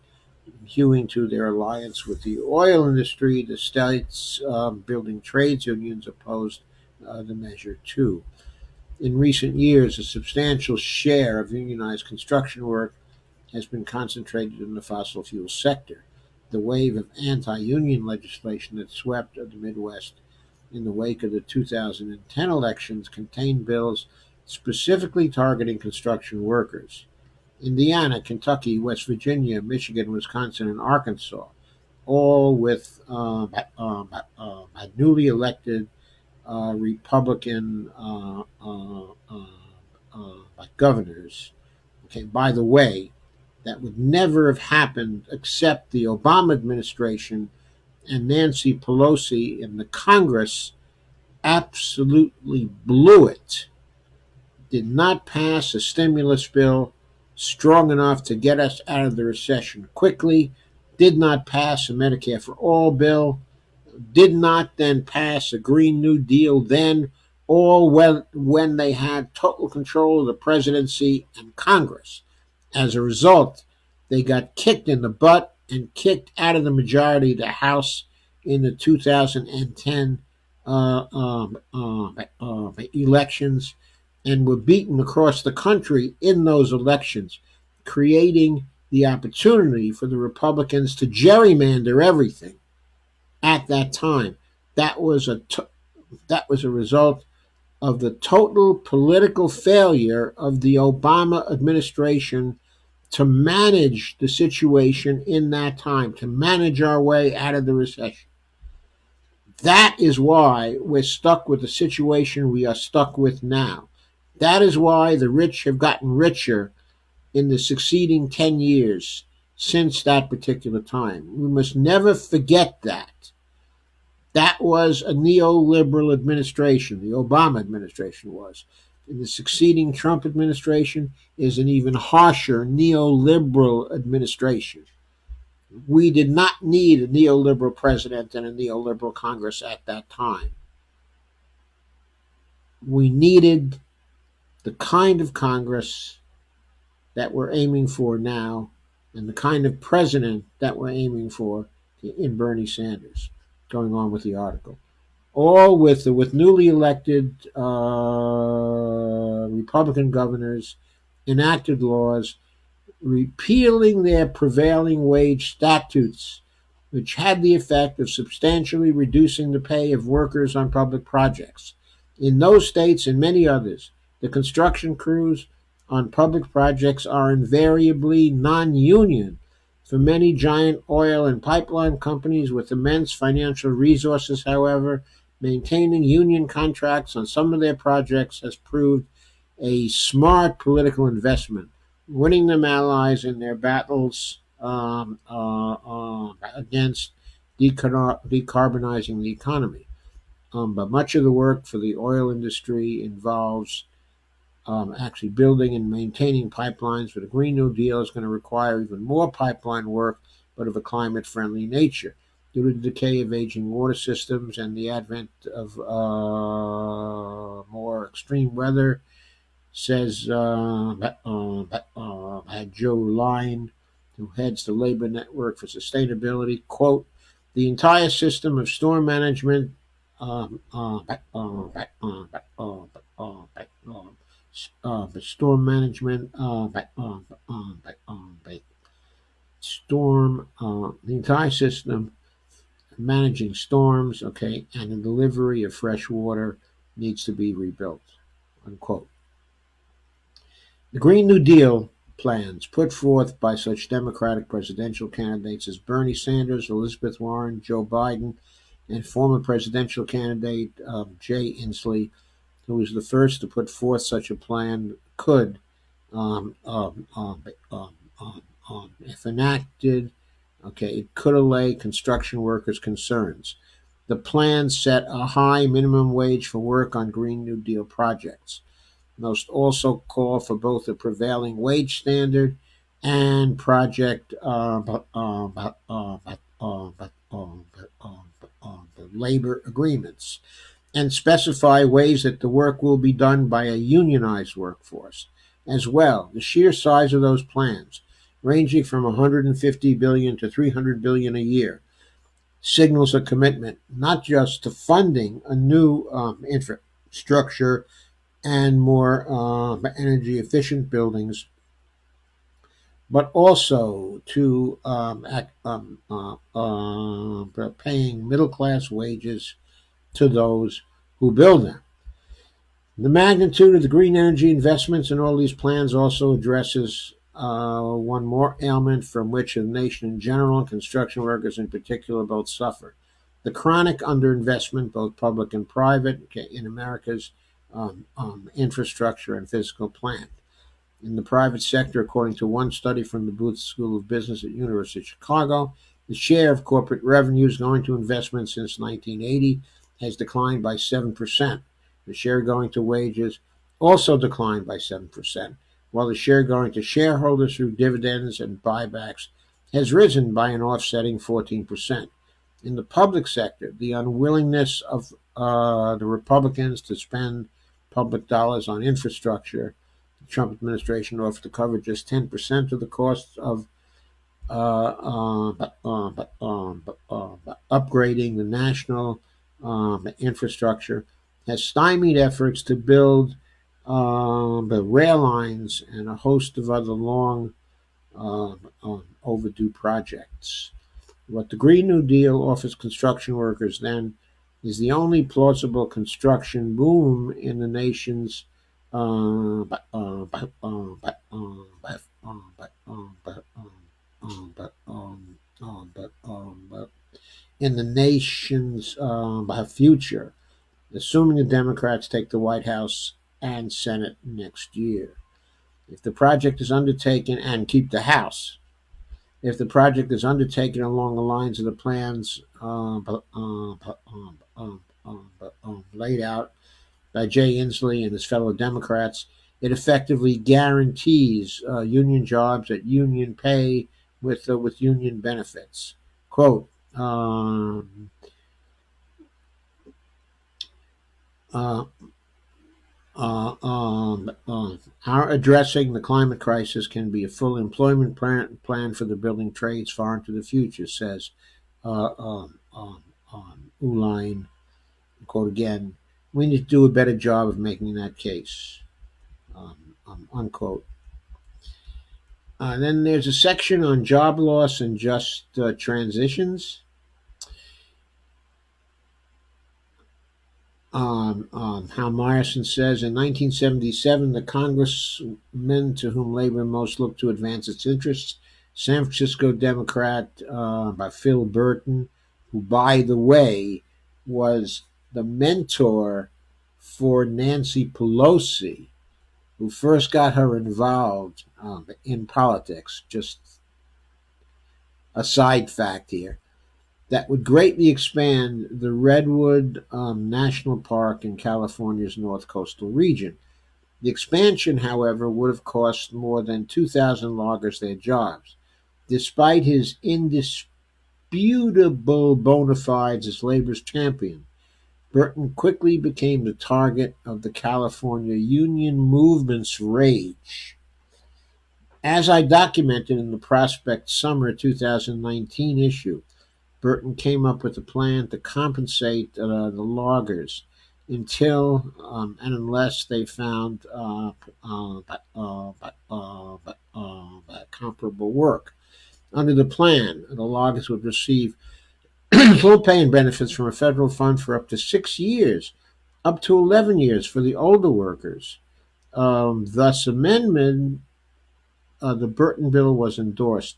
Hewing to their alliance with the oil industry, the state's building trades unions opposed the measure too. In recent years, a substantial share of unionized construction work has been concentrated in the fossil fuel sector. The wave of anti-union legislation that swept the Midwest in the wake of the 2010 elections contained bills specifically targeting construction workers. Indiana, Kentucky, West Virginia, Michigan, Wisconsin, and Arkansas, all with newly elected Republican governors. Okay, by the way, that would never have happened except the Obama administration and Nancy Pelosi in the Congress absolutely blew it. Did not pass a stimulus bill strong enough to get us out of the recession quickly, did not pass a Medicare for All bill, did not then pass a Green New Deal then, all when they had total control of the presidency and Congress. As a result, they got kicked in the butt and kicked out of the majority of the House in the 2010 elections and were beaten across the country in those elections, creating the opportunity for the Republicans to gerrymander everything at that time. That was a result of the total political failure of the Obama administration to manage the situation in that time, to manage our way out of the recession. That is why we're stuck with the situation we are stuck with now. That is why the rich have gotten richer in the succeeding 10 years since that particular time. We must never forget that. That was a neoliberal administration, the Obama administration was. And the succeeding Trump administration is an even harsher neoliberal administration. We did not need a neoliberal president and a neoliberal Congress at that time. We needed the kind of Congress that we're aiming for now and the kind of president that we're aiming for in Bernie Sanders. Going on with the article. All with newly elected Republican governors enacted laws repealing their prevailing wage statutes, which had the effect of substantially reducing the pay of workers on public projects. In those states and many others, the construction crews on public projects are invariably non-union. For many giant oil and pipeline companies with immense financial resources, however, Maintaining union contracts on some of their projects has proved a smart political investment, winning them allies in their battles against decarbonizing the economy. But much of the work for the oil industry involves actually building and maintaining pipelines. But a Green New Deal is going to require even more pipeline work, but of a climate friendly nature. Due to the decay of aging water systems and the advent of more extreme weather, says Joe Line, who heads the Labor Network for Sustainability. Quote, the entire system of storm management storm management the entire system managing storms, okay, and the delivery of fresh water needs to be rebuilt, unquote. The Green New Deal plans put forth by such Democratic presidential candidates as Bernie Sanders, Elizabeth Warren, Joe Biden, and former presidential candidate Jay Inslee, who was the first to put forth such a plan, could, um, um, um, um, if enacted, okay, it could allay construction workers' concerns. The plan set a high minimum wage for work on Green New Deal projects. Most also call for both a prevailing wage standard and project labor agreements, and specify ways that the work will be done by a unionized workforce. As well, the sheer size of those plans, ranging from 150 billion to 300 billion a year, signals a commitment not just to funding a new infrastructure and more energy efficient buildings, but also to paying middle class wages to those who build them. The magnitude of the green energy investments in all these plans also addresses one more ailment from which the nation in general and construction workers in particular both suffer: the chronic underinvestment, both public and private, in America's infrastructure and physical plant. In the private sector, according to one study from the Booth School of Business at University of Chicago, the share of corporate revenues going to investment since 1980 has declined by 7%. The share going to wages also declined by 7%, while the share going to shareholders through dividends and buybacks has risen by an offsetting 14%. In the public sector, the unwillingness of the Republicans to spend public dollars on infrastructure, the Trump administration offered to cover just 10% of the costs of upgrading the national infrastructure, has stymied efforts to build the rail lines and a host of other long overdue projects. What the Green New Deal offers construction workers then is the only plausible construction boom in the nation's in the nation's future, assuming the Democrats take the White House and Senate next year. If the project is undertaken and keep the House, if the project is undertaken along the lines of the plans laid out by Jay Inslee and his fellow Democrats, it effectively guarantees union jobs at union pay with union benefits. Quote, uh, our addressing the climate crisis can be a full employment plan for the building trades far into the future, says Uline. Quote again, we need to do a better job of making that case, unquote. Then there's a section on job loss and just transitions. How Myerson says, in 1977, the congressman to whom labor most looked to advance its interests, San Francisco Democrat by Phil Burton, who, by the way, was the mentor for Nancy Pelosi, who first got her involved in politics. Just a side fact here that would greatly expand the Redwood National Park in California's North Coastal region. The expansion, however, would have cost more than 2,000 loggers their jobs. Despite his indisputable bona fides as labor's champion, Burton quickly became the target of the California union movement's rage. As I documented in the Prospect Summer 2019 issue, Burton came up with a plan to compensate the loggers until and unless they found comparable work. Under the plan, the loggers would receive full pay and benefits from a federal fund for up to 6 years, up to 11 years for the older workers. Thus, amendment, the Burton bill was endorsed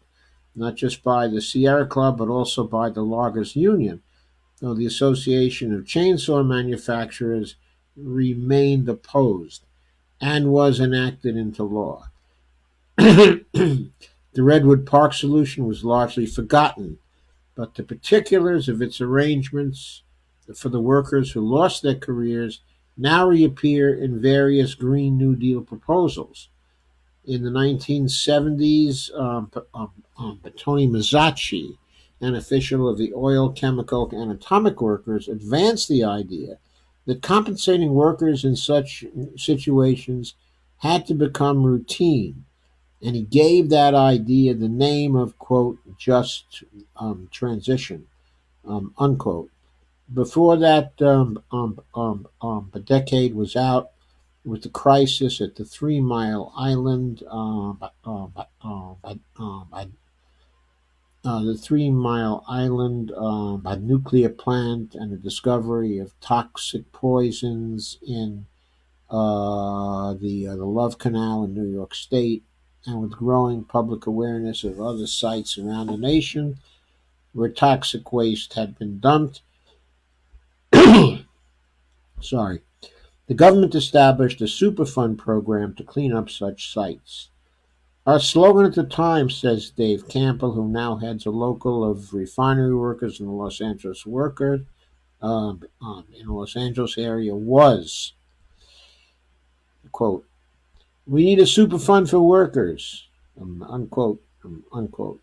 not just by the Sierra Club but also by the Loggers Union, though the Association of Chainsaw Manufacturers remained opposed and was enacted into law. The Redwood Park solution was largely forgotten, but the particulars of its arrangements for the workers who lost their careers now reappear in various Green New Deal proposals. In the 1970s, Tony Mazzocchi, an official of the oil, chemical, and atomic workers, advanced the idea that compensating workers in such situations had to become routine, and he gave that idea the name of, quote, just transition, unquote. Before that, the decade was out with the crisis at the 3 Mile Island, the 3 Mile Island nuclear plant, and the discovery of toxic poisons in the Love Canal in New York State, and with growing public awareness of other sites around the nation where toxic waste had been dumped. Sorry. The government established a Superfund program to clean up such sites. Our slogan at the time, says Dave Campbell, who now heads a local of refinery workers in the Los Angeles in the Los Angeles area, was, quote, "We need a Superfund for workers," unquote, unquote.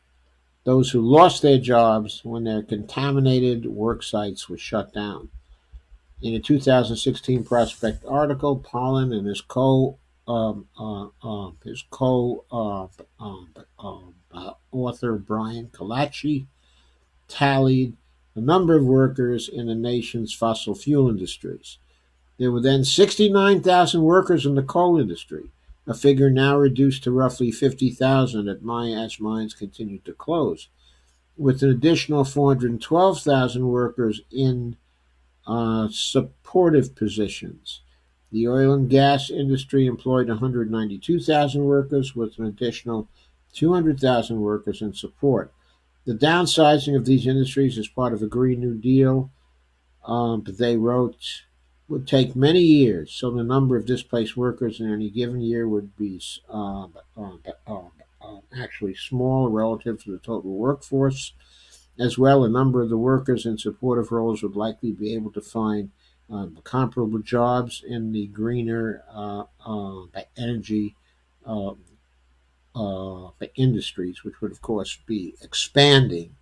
Those who lost their jobs when their contaminated work sites were shut down. In a 2016 Prospect article, Pollan and his author Brian Kalachi tallied the number of workers in the nation's fossil fuel industries. There were then 69,000 workers in the coal industry, a figure now reduced to roughly 50,000 as mines continued to close, with an additional 412,000 workers in supportive positions. The oil and gas industry employed 192,000 workers, with an additional 200,000 workers in support. The downsizing of these industries as part of a Green New Deal, they wrote, would take many years, so the number of displaced workers in any given year would be actually small relative to the total workforce. As well, a number of the workers in supportive roles would likely be able to find comparable jobs in the greener energy industries, which would, of course, be expanding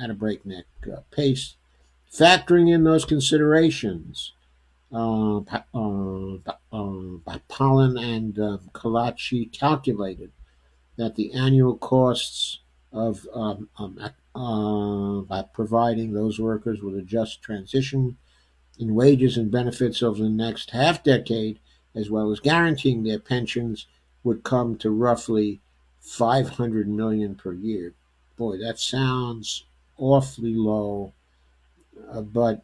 at a breakneck pace. Factoring in those considerations, Pollan and Kalachi calculated that the annual costs of by providing those workers with a just transition in wages and benefits over the next half decade, as well as guaranteeing their pensions, would come to roughly $500 million per year. Boy, that sounds awfully low, but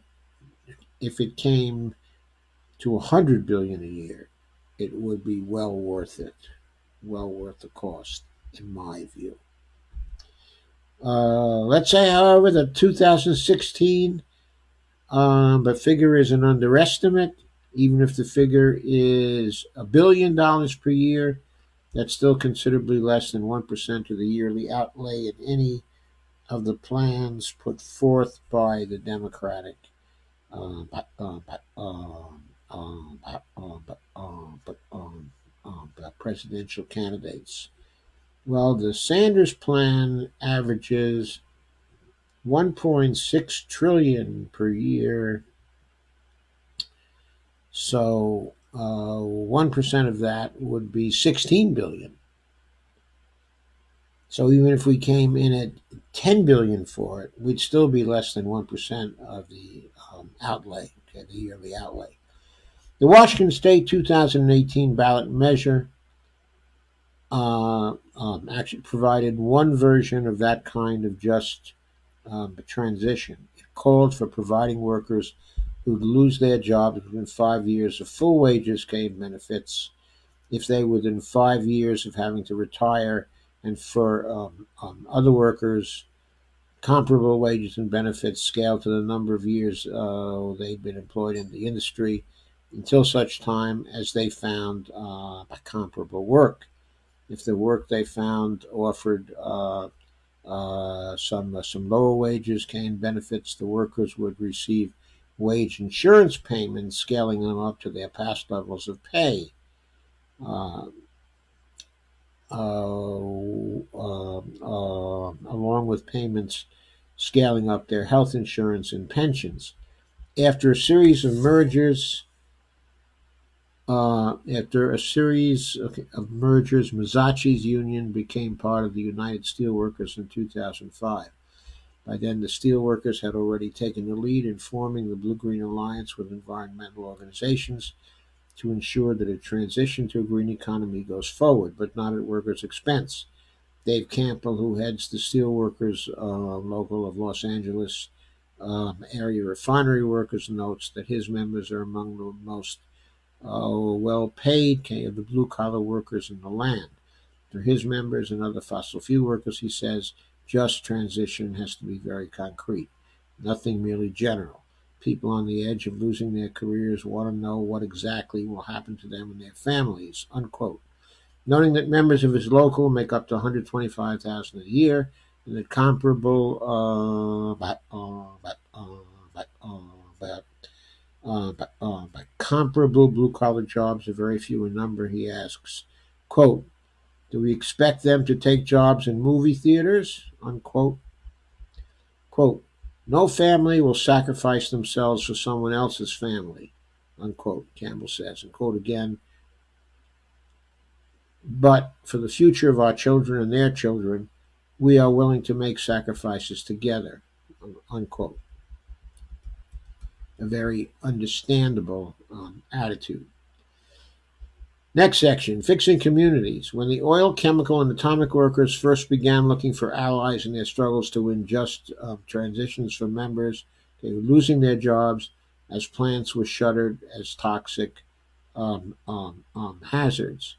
if it came to $100 billion a year, it would be well worth it, well worth the cost, in my view. Let's say, however, that 2016 But figure is an underestimate. Even if the figure is $1 billion per year, that's still considerably less than 1% of the yearly outlay in any of the plans put forth by the Democratic um, um, um, um, presidential candidates. Well, the Sanders plan averages 1.6 trillion per year. So 1% of that would be 16 billion. So even if we came in at 10 billion for it, we'd still be less than 1% of the outlay, okay, the yearly outlay. The Washington State 2018 ballot measure actually provided one version of that kind of just transition. It called for providing workers who'd lose their jobs within 5 years of full wages gain benefits if they were within 5 years of having to retire, and for other workers, comparable wages and benefits scaled to the number of years they'd been employed in the industry until such time as they found comparable work. If the work they found offered some lower wages gained benefits, the workers would receive wage insurance payments, scaling them up to their past levels of pay. Uh, Along with payments scaling up their health insurance and pensions. After a series of mergers, Masachi's union became part of the United Steelworkers in 2005. By then, the steelworkers had already taken the lead in forming the Blue-Green Alliance with environmental organizations to ensure that a transition to a green economy goes forward, but not at workers' expense. Dave Campbell, who heads the Steelworkers local of Los Angeles area refinery workers, notes that his members are among the most well-paid of the blue-collar workers in the land. For his members and other fossil fuel workers, he says, just transition has to be very concrete, nothing merely general. People on the edge of losing their careers want to know what exactly will happen to them and their families, unquote. Noting that members of his local make up to $125,000 a year, and that comparable blue collar jobs are very few in number, he asks, quote, do we expect them to take jobs in movie theaters? Unquote. Quote, no family will sacrifice themselves for someone else's family, unquote, Campbell says. And quote again, but for the future of our children and their children, we are willing to make sacrifices together, unquote. A very understandable attitude. Next section, fixing communities. When the oil, chemical, and atomic workers first began looking for allies in their struggles to win just transitions for members, they were losing their jobs as plants were shuttered as toxic hazards.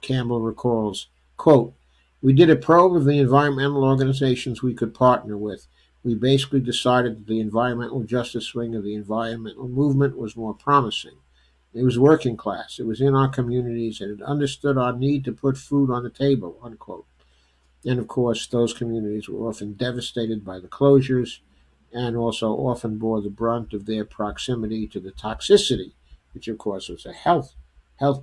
Campbell recalls, quote, we did a probe of the environmental organizations we could partner with. We basically decided that the environmental justice wing of the environmental movement was more promising. It was working class. It was in our communities, and it understood our need to put food on the table, unquote. And of course, those communities were often devastated by the closures and also often bore the brunt of their proximity to the toxicity, which of course was a health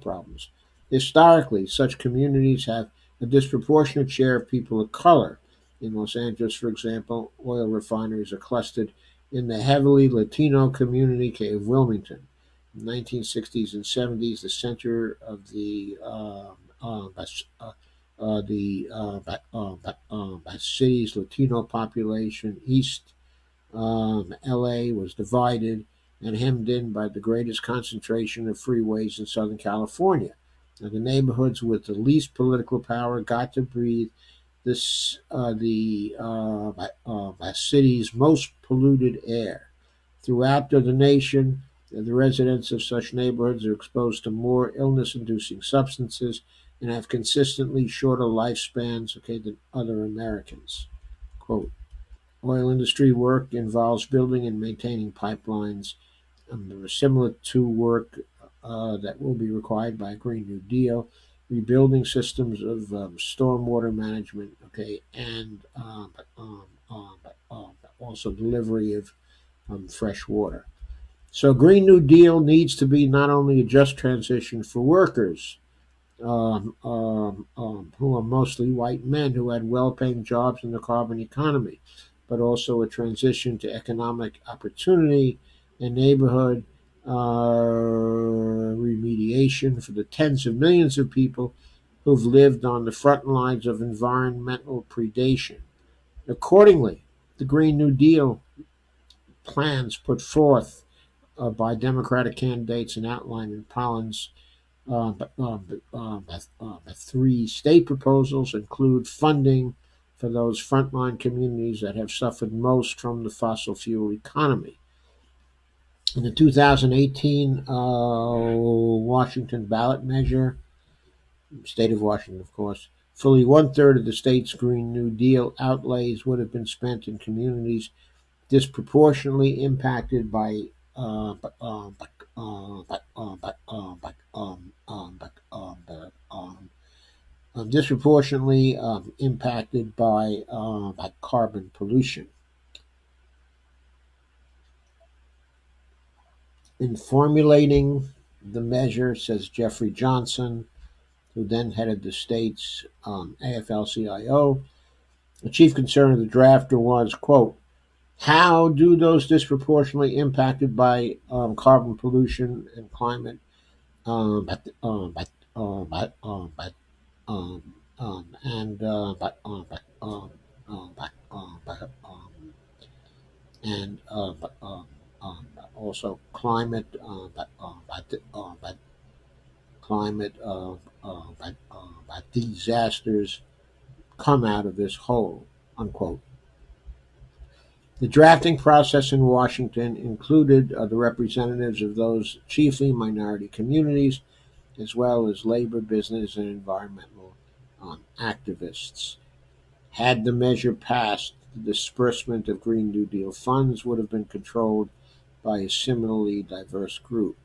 problems. Historically, such communities have a disproportionate share of people of color. In Los Angeles, for example, oil refineries are clustered in the heavily Latino community of Wilmington. In the 1960s and 70s, the center of the city's Latino population, East LA, was divided and hemmed in by the greatest concentration of freeways in Southern California. Now, the neighborhoods with the least political power got to breathe the city's most polluted air. Throughout the nation, the residents of such neighborhoods are exposed to more illness-inducing substances and have consistently shorter lifespans, than other Americans. Quote, Oil industry work involves building and maintaining pipelines. There is similar to work that will be required by a Green New Deal, rebuilding systems of stormwater management, okay, and also delivery of fresh water. So, Green New Deal needs to be not only a just transition for workers, who are mostly white men who had well paying jobs in the carbon economy, but also a transition to economic opportunity and neighborhood remediation for the tens of millions of people who've lived on the front lines of environmental predation. Accordingly, the Green New Deal plans put forth by Democratic candidates and outlined in Pollin's three state proposals include funding for those frontline communities that have suffered most from the fossil fuel economy. In the 2018 Washington ballot measure, state of Washington, of course, fully one-third of the state's Green New Deal outlays would have been spent in communities disproportionately impacted by uh, um, um, um, disproportionately impacted by carbon pollution. In formulating the measure, says Jeffrey Johnson, who then headed the state's AFL-CIO, the chief concern of the drafter was, quote, how do those disproportionately impacted by carbon pollution and climate but, but, and but, and also climate but climate but disasters come out of this hole, unquote. The drafting process in Washington included the representatives of those chiefly minority communities, as well as labor, business, and environmental activists. Had the measure passed, the disbursement of Green New Deal funds would have been controlled by a similarly diverse group.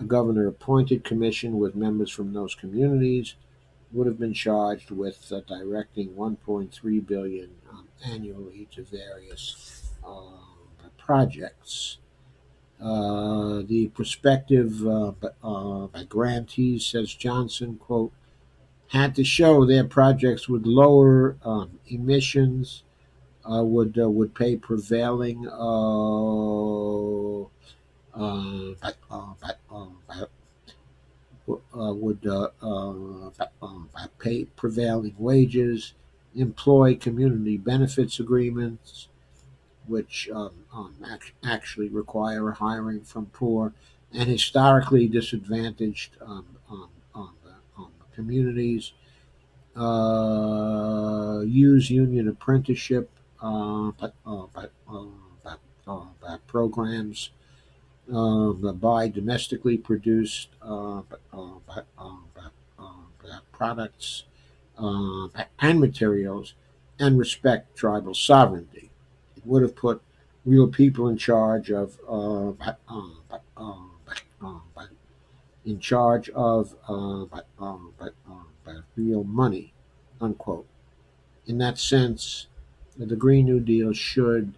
A governor-appointed commission with members from those communities would have been charged with directing 1.3 billion annually to various projects. The prospective grantees, says Johnson, quote, had to show their projects would lower emissions, would pay prevailing would pay prevailing wages, employ community benefits agreements, which actually require hiring from poor and historically disadvantaged communities, use union apprenticeship programs, buy domestically produced products and materials, and respect tribal sovereignty. It would have put real people in charge of in charge of real money, unquote. In that sense, the Green New Deal should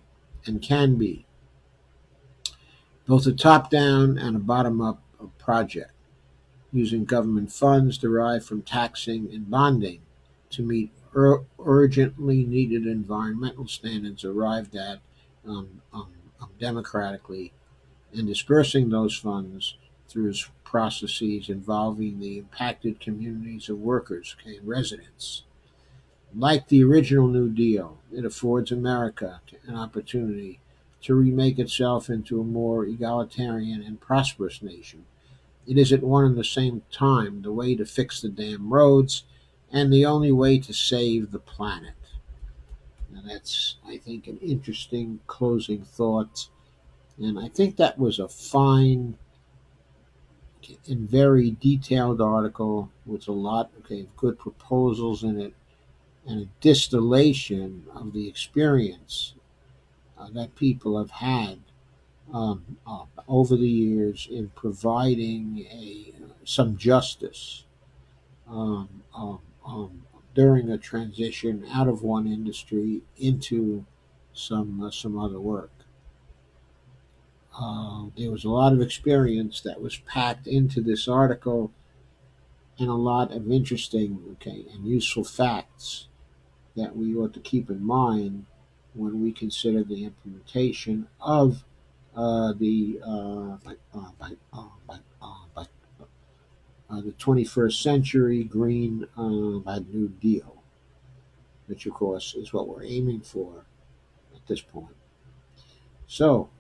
and can be both a top-down and a bottom-up project, using government funds derived from taxing and bonding to meet urgently needed environmental standards arrived at democratically, and dispersing those funds through processes involving the impacted communities of workers and residents. Like the original New Deal, it affords America an opportunity to remake itself into a more egalitarian and prosperous nation. It is at one and the same time the way to fix the damn roads and the only way to save the planet. Now that's, I think, an interesting closing thought. And I think that was a fine and very detailed article with a lot of good proposals in it. and a distillation of the experience that people have had over the years in providing some justice um, um, um, during a transition out of one industry into some other work. There was a lot of experience that was packed into this article, and a lot of interesting, and useful facts that we ought to keep in mind when we consider the implementation of the 21st century Green New Deal, which of course is what we're aiming for at this point. So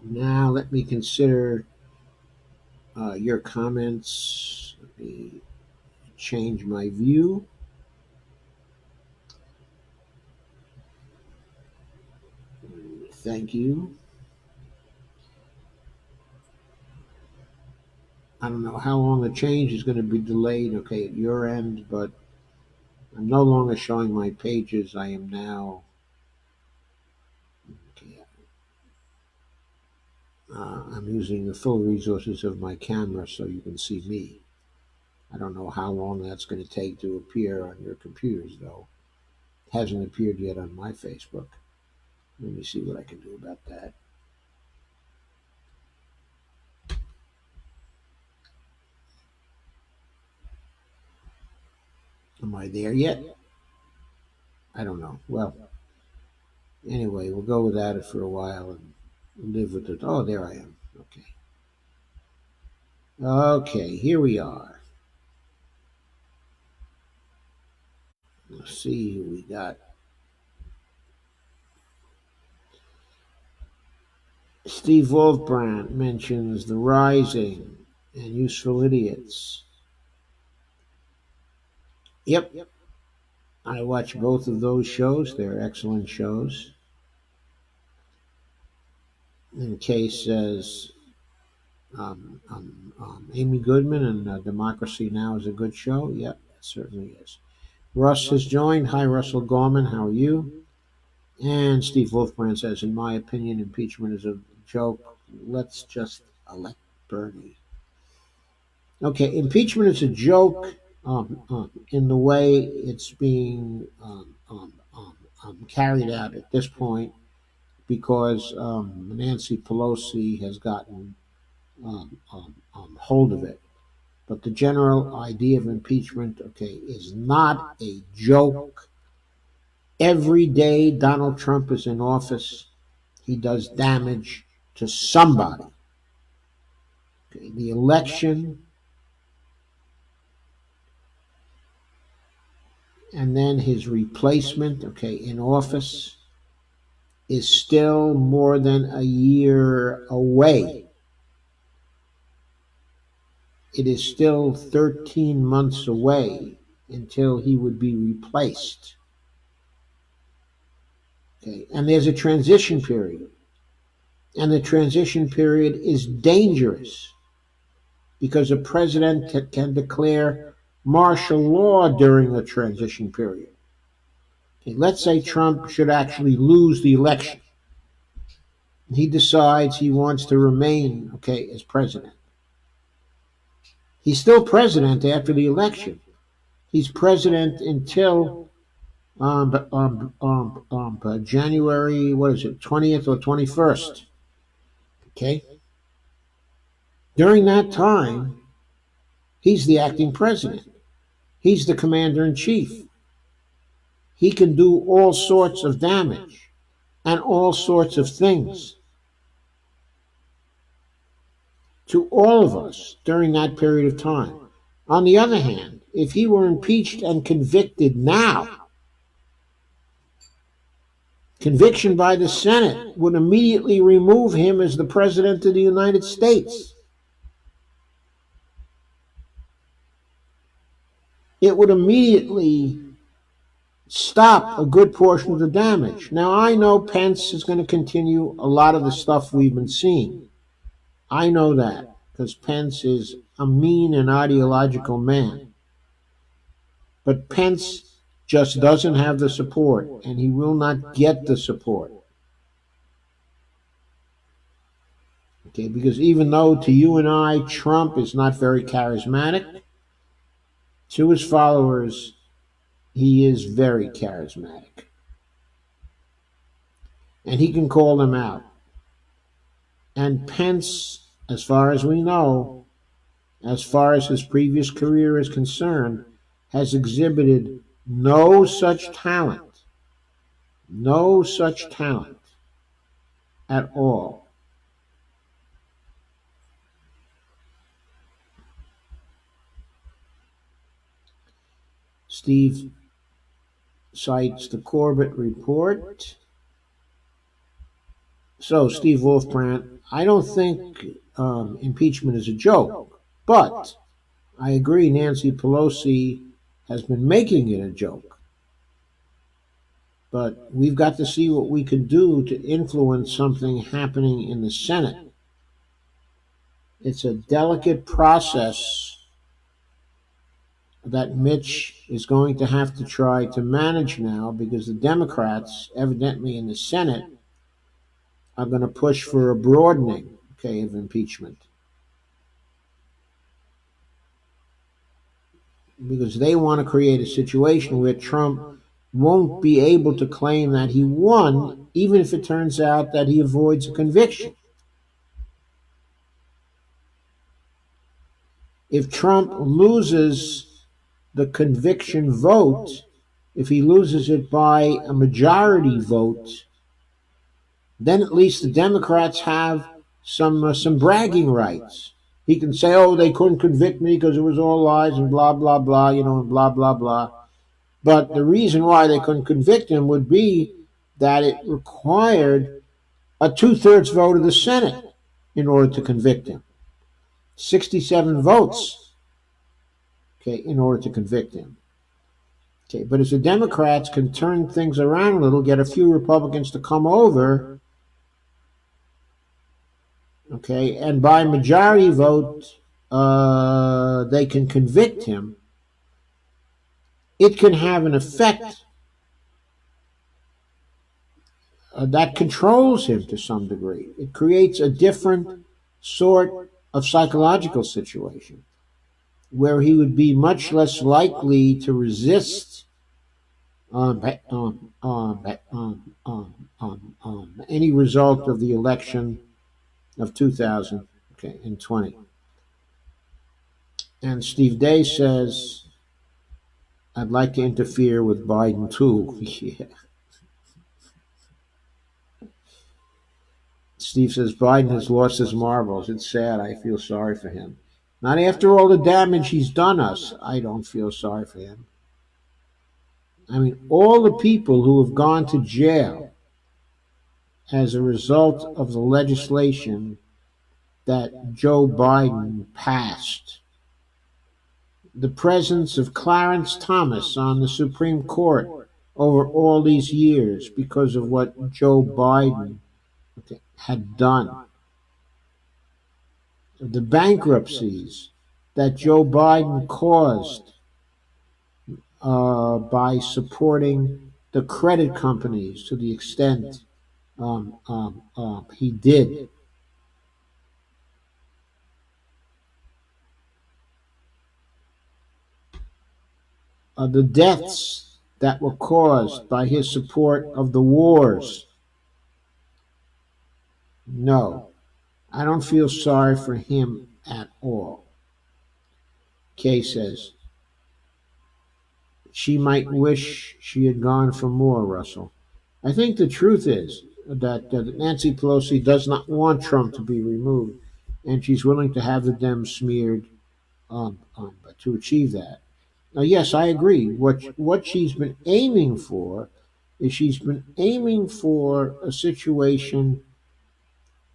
now let me consider your comments. Let me change my view. Thank you. I don't know how long the change is going to be delayed, at your end, but I'm no longer showing my pages. I am now, okay, I'm using the full resources of my camera so you can see me. I don't know how long that's going to take to appear on your computers, though. It hasn't appeared yet on my Facebook. Let me see what I can do about that. Am I there yet? I don't know. Well, anyway, we'll go without it for a while and live with it. Oh, there I am. Okay. Okay, here we are. Let's see who we got. Steve Wolfbrand mentions The Rising and Useful Idiots. Yep, I watch both of those shows. They're excellent shows. And Case says Amy Goodman and Democracy Now! Is a good show. Yep, it certainly is. Russ has joined. Hi, Russell Gorman. How are you? And Steve Wolfbrand says, in my opinion, impeachment is a joke. Let's just elect Bernie. Okay, impeachment is a joke in the way it's being carried out at this point because Nancy Pelosi has gotten hold of it. But the general idea of impeachment, is not a joke. Every day Donald Trump is in office, he does damage to somebody. Okay, the election and then his replacement, in office is still more than a year away. It is still 13 months away until he would be replaced. Okay, and there's a transition period. And the transition period is dangerous because a president can declare martial law during the transition period. Okay, let's say Trump should actually lose the election. He decides he wants to remain, as president. He's still president after the election. He's president until January, what is it, 20th or 21st. Okay? During that time, he's the acting president. He's the commander in chief. He can do all sorts of damage and all sorts of things to all of us during that period of time. On the other hand, if he were impeached and convicted now, conviction by the Senate would immediately remove him as the President of the United States. It would immediately stop a good portion of the damage. Now, I know Pence is going to continue a lot of the stuff we've been seeing. I know that because Pence is a mean and ideological man. But Pence just doesn't have the support, and he will not get the support. Okay, because even though to you and I, Trump is not very charismatic, to his followers, he is very charismatic. And he can call them out. And Pence, as far as we know, as far as his previous career is concerned, has exhibited no such talent, no such talent at all. Steve cites the Corbett report. So, Steve Wolfbrand, I don't think impeachment is a joke, but I agree Nancy Pelosi has been making it a joke. But we've got to see what we can do to influence something happening in the Senate. It's a delicate process that Mitch is going to have to try to manage now because the Democrats, evidently in the Senate, are going to push for a broadening, okay, of impeachment. Because they want to create a situation where Trump won't be able to claim that he won, even if it turns out that he avoids a conviction. If Trump loses the conviction vote, if he loses it by a majority vote, then at least the Democrats have some bragging rights. He can say, "Oh, they couldn't convict me because it was all lies and blah blah blah," and blah blah blah. But the reason why they couldn't convict him would be that it required a two-thirds vote of the Senate in order to convict him. 67 votes, okay, in order to convict him. Okay, but if the Democrats can turn things around a little, get a few Republicans to come over, okay, and by majority vote, they can convict him, it can have an effect that controls him to some degree. It creates a different sort of psychological situation where he would be much less likely to resist any result of the election of 2020. And Steve Day says, I'd like to interfere with Biden too. Yeah. Steve says Biden has lost his marbles. It's sad. I feel sorry for him. Not after all the damage he's done us. I don't feel sorry for him. I mean, all the people who have gone to jail as a result of the legislation that Joe Biden passed. The presence of Clarence Thomas on the Supreme Court over all these years because of what Joe Biden had done. The bankruptcies that Joe Biden caused by supporting the credit companies to the extent he did. The deaths that were caused by his support of the wars. No, I don't feel sorry for him at all. Kay says, she might wish she had gone for more, Russell. I think the truth is that Nancy Pelosi does not want Trump to be removed, and she's willing to have the Dems smeared to achieve that. Now, yes, I agree. What she's been aiming for is she's been aiming for a situation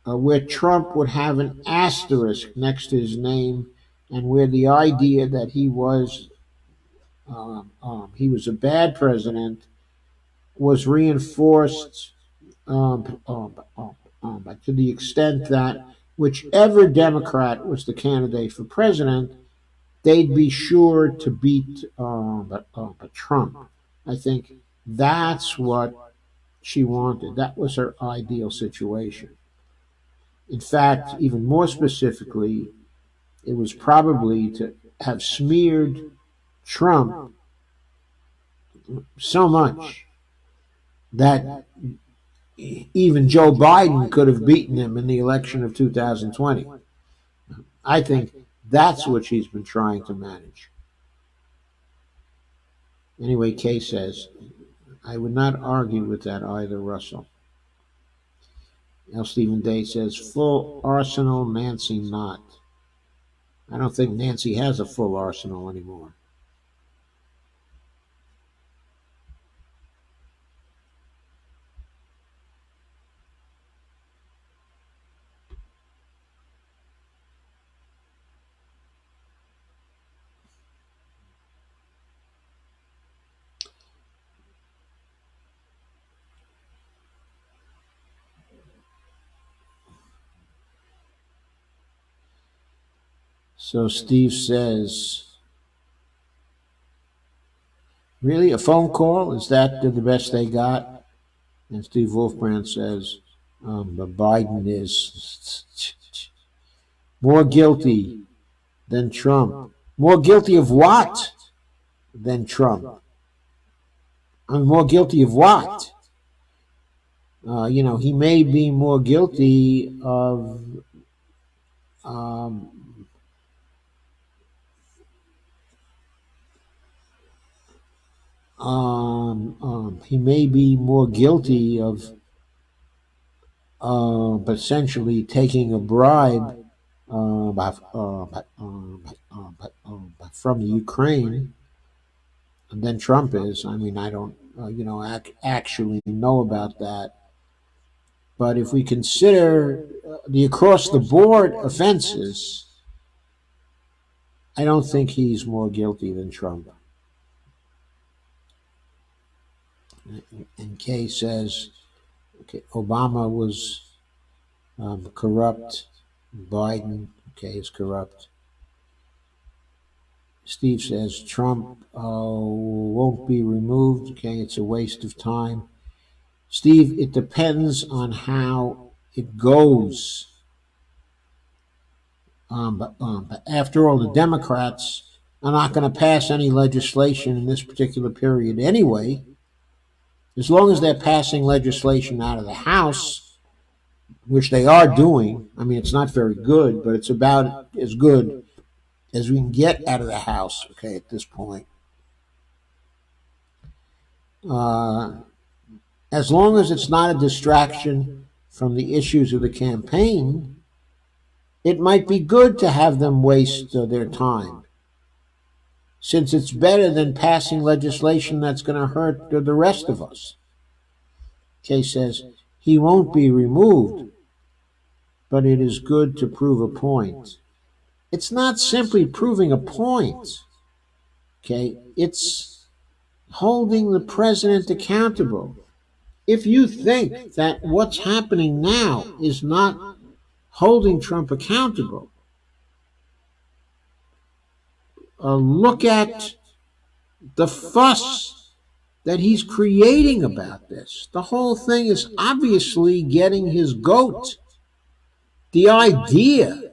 where Trump would have an asterisk next to his name, and where the idea that he was a bad president was reinforced to the extent that whichever Democrat was the candidate for president, they'd be sure to beat Trump. I think that's what she wanted. That was her ideal situation. In fact, even more specifically, it was probably to have smeared Trump so much that even Joe Biden could have beaten him in the election of 2020. I think that's what she's been trying to manage. Anyway, Kay says, I would not argue with that either, Russell. L. Stephen Day says, full arsenal, Nancy not. I don't think Nancy has a full arsenal anymore. So Steve says, really, a phone call? Is that the best they got? And Steve Wolfbrand says, but Biden is more guilty than Trump. More guilty of what than Trump? More guilty of what? He may be more guilty of um, he may be more guilty of essentially taking a bribe from the Ukraine than Trump is. I mean, I don't, actually know about that. But if we consider the across the board offenses, I don't think he's more guilty than Trump. And Kay says, okay, Obama was corrupt. Biden, okay, is corrupt. Steve says Trump won't be removed. Okay, it's a waste of time. Steve, it depends on how it goes. But after all, the Democrats are not going to pass any legislation in this particular period anyway. As long as they're passing legislation out of the House, which they are doing, I mean, it's not very good, but it's about as good as we can get out of the House, okay, at this point. As long as it's not a distraction from the issues of the campaign, it might be good to have them waste their time, since it's better than passing legislation that's going to hurt the rest of us. Kay says, he won't be removed, but it is good to prove a point. It's not simply proving a point, okay? It's holding the president accountable. If you think that what's happening now is not holding Trump accountable, look at the fuss that he's creating about this. The whole thing is obviously getting his goat. The idea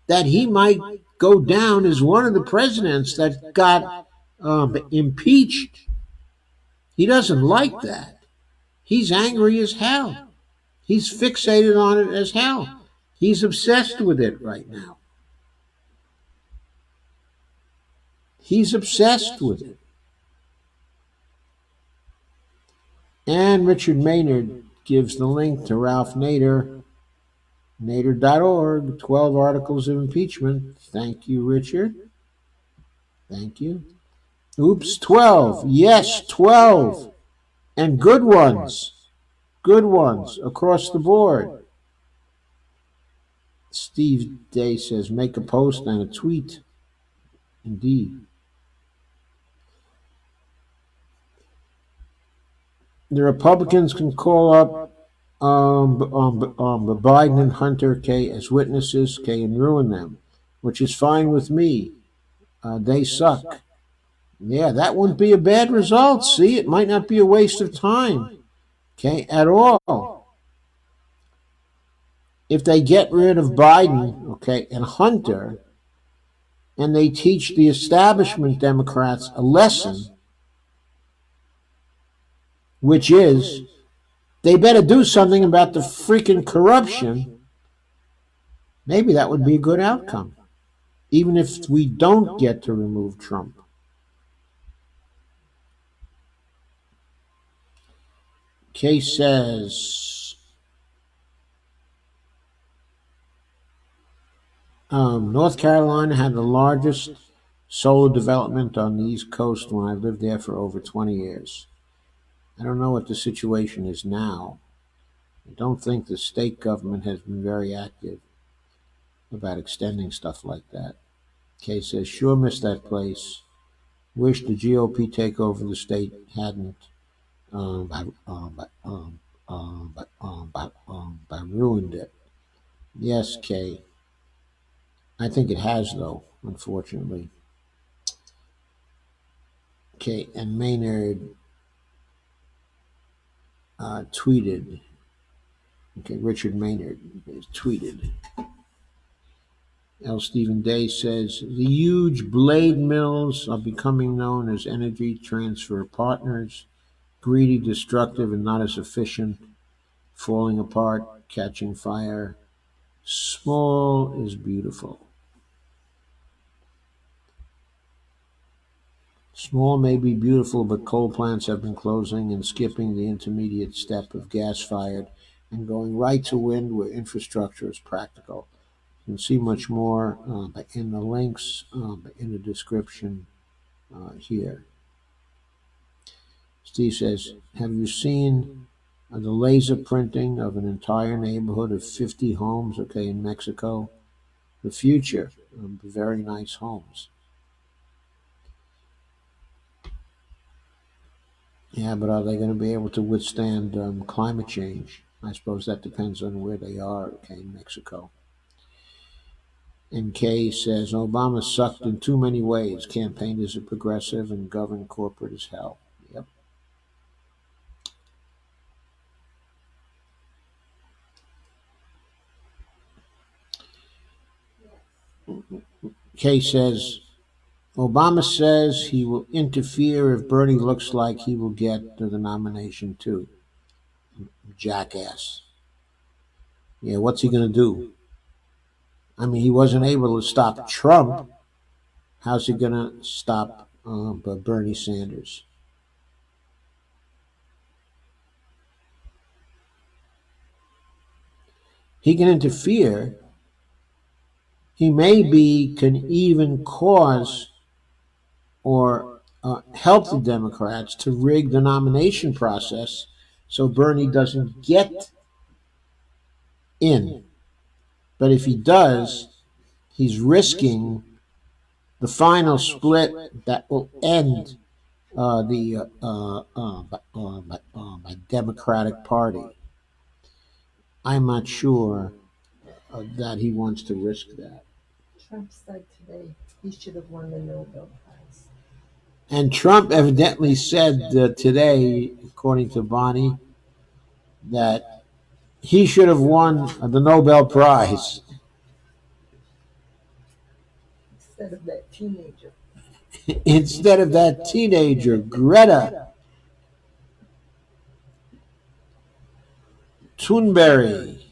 that he might go down as one of the presidents that got impeached, he doesn't like that. He's angry as hell. He's fixated on it as hell. He's obsessed with it right now. He's obsessed with it. And Richard Maynard gives the link to Ralph Nader, Nader.org, 12 articles of impeachment. Thank you, Richard. Thank you. Oops, 12. Yes, 12. And good ones. Good ones across the board. Steve Day says, make a post and a tweet. Indeed. The Republicans can call up Biden and Hunter, okay, as witnesses, okay, and ruin them, which is fine with me. They suck. Yeah, that wouldn't be a bad result. See, it might not be a waste of time. Okay, at all. If they get rid of Biden, okay, and Hunter, and they teach the establishment Democrats a lesson, which is they better do something about the freaking corruption, maybe that would be a good outcome, even if we don't get to remove Trump. Case says North Carolina had the largest solar development on the East Coast when I lived there for over 20 years. I don't know what the situation is now. I don't think the state government has been very active about extending stuff like that. Kay says, sure miss that place. Wish the GOP takeover the state hadn't by ruined it. Yes, Kay. I think it has, though, unfortunately. Okay, and Maynard tweeted. Okay, Richard Maynard has tweeted. L. Stephen Day says the huge blade mills are becoming known as energy transfer partners, greedy, destructive, and not as efficient, falling apart, catching fire. Small is beautiful. Small may be beautiful, but coal plants have been closing and skipping the intermediate step of gas-fired and going right to wind where infrastructure is practical. You can see much more in the links in the description here. Steve says, have you seen the laser printing of an entire neighborhood of 50 homes, okay, in Mexico? The future, very nice homes. Yeah, but are they going to be able to withstand climate change? I suppose that depends on where they are, okay, in Mexico. And Kay says, Obama sucked in too many ways. Campaigned as a progressive and governed corporate as hell. Yep. Kay says, Obama says he will interfere if Bernie looks like he will get the nomination too. Jackass. Yeah, what's he going to do? I mean, he wasn't able to stop Trump. How's he going to stop Bernie Sanders? He can interfere. He maybe can even cause or help the Democrats to rig the nomination process so Bernie doesn't get in. But if he does, he's risking the final split that will end the Democratic Party. I'm not sure that he wants to risk that. Trump said today he should have won the Nobel Prize. And Trump evidently said today, according to Bonnie, that he should have won the Nobel Prize. Instead of that teenager. Instead of that teenager, Greta Thunberg.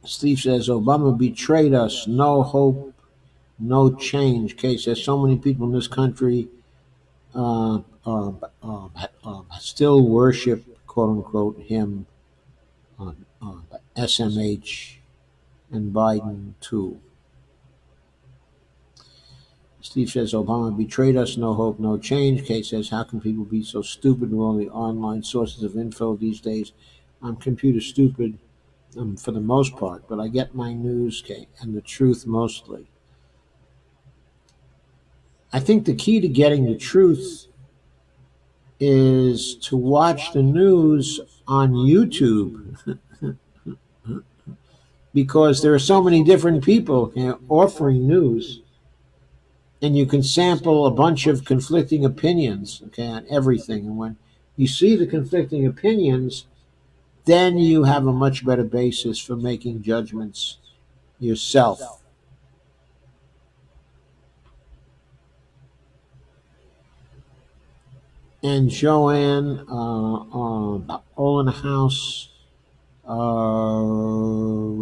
Steve says Obama betrayed us. No hope, no change. Kay says so many people in this country uh, uh, still worship, quote unquote, him on SMH and Biden too. Steve says Obama betrayed us, no hope, no change. Kate says, how can people be so stupid with all the online sources of info these days? I'm computer stupid for the most part, but I get my news, Kate, and the truth mostly. I think the key to getting the truth is to watch the news on YouTube because there are so many different people, offering news, and you can sample a bunch of conflicting opinions, okay, on everything. And when you see the conflicting opinions, then you have a much better basis for making judgments yourself. And Joanne, all in the house.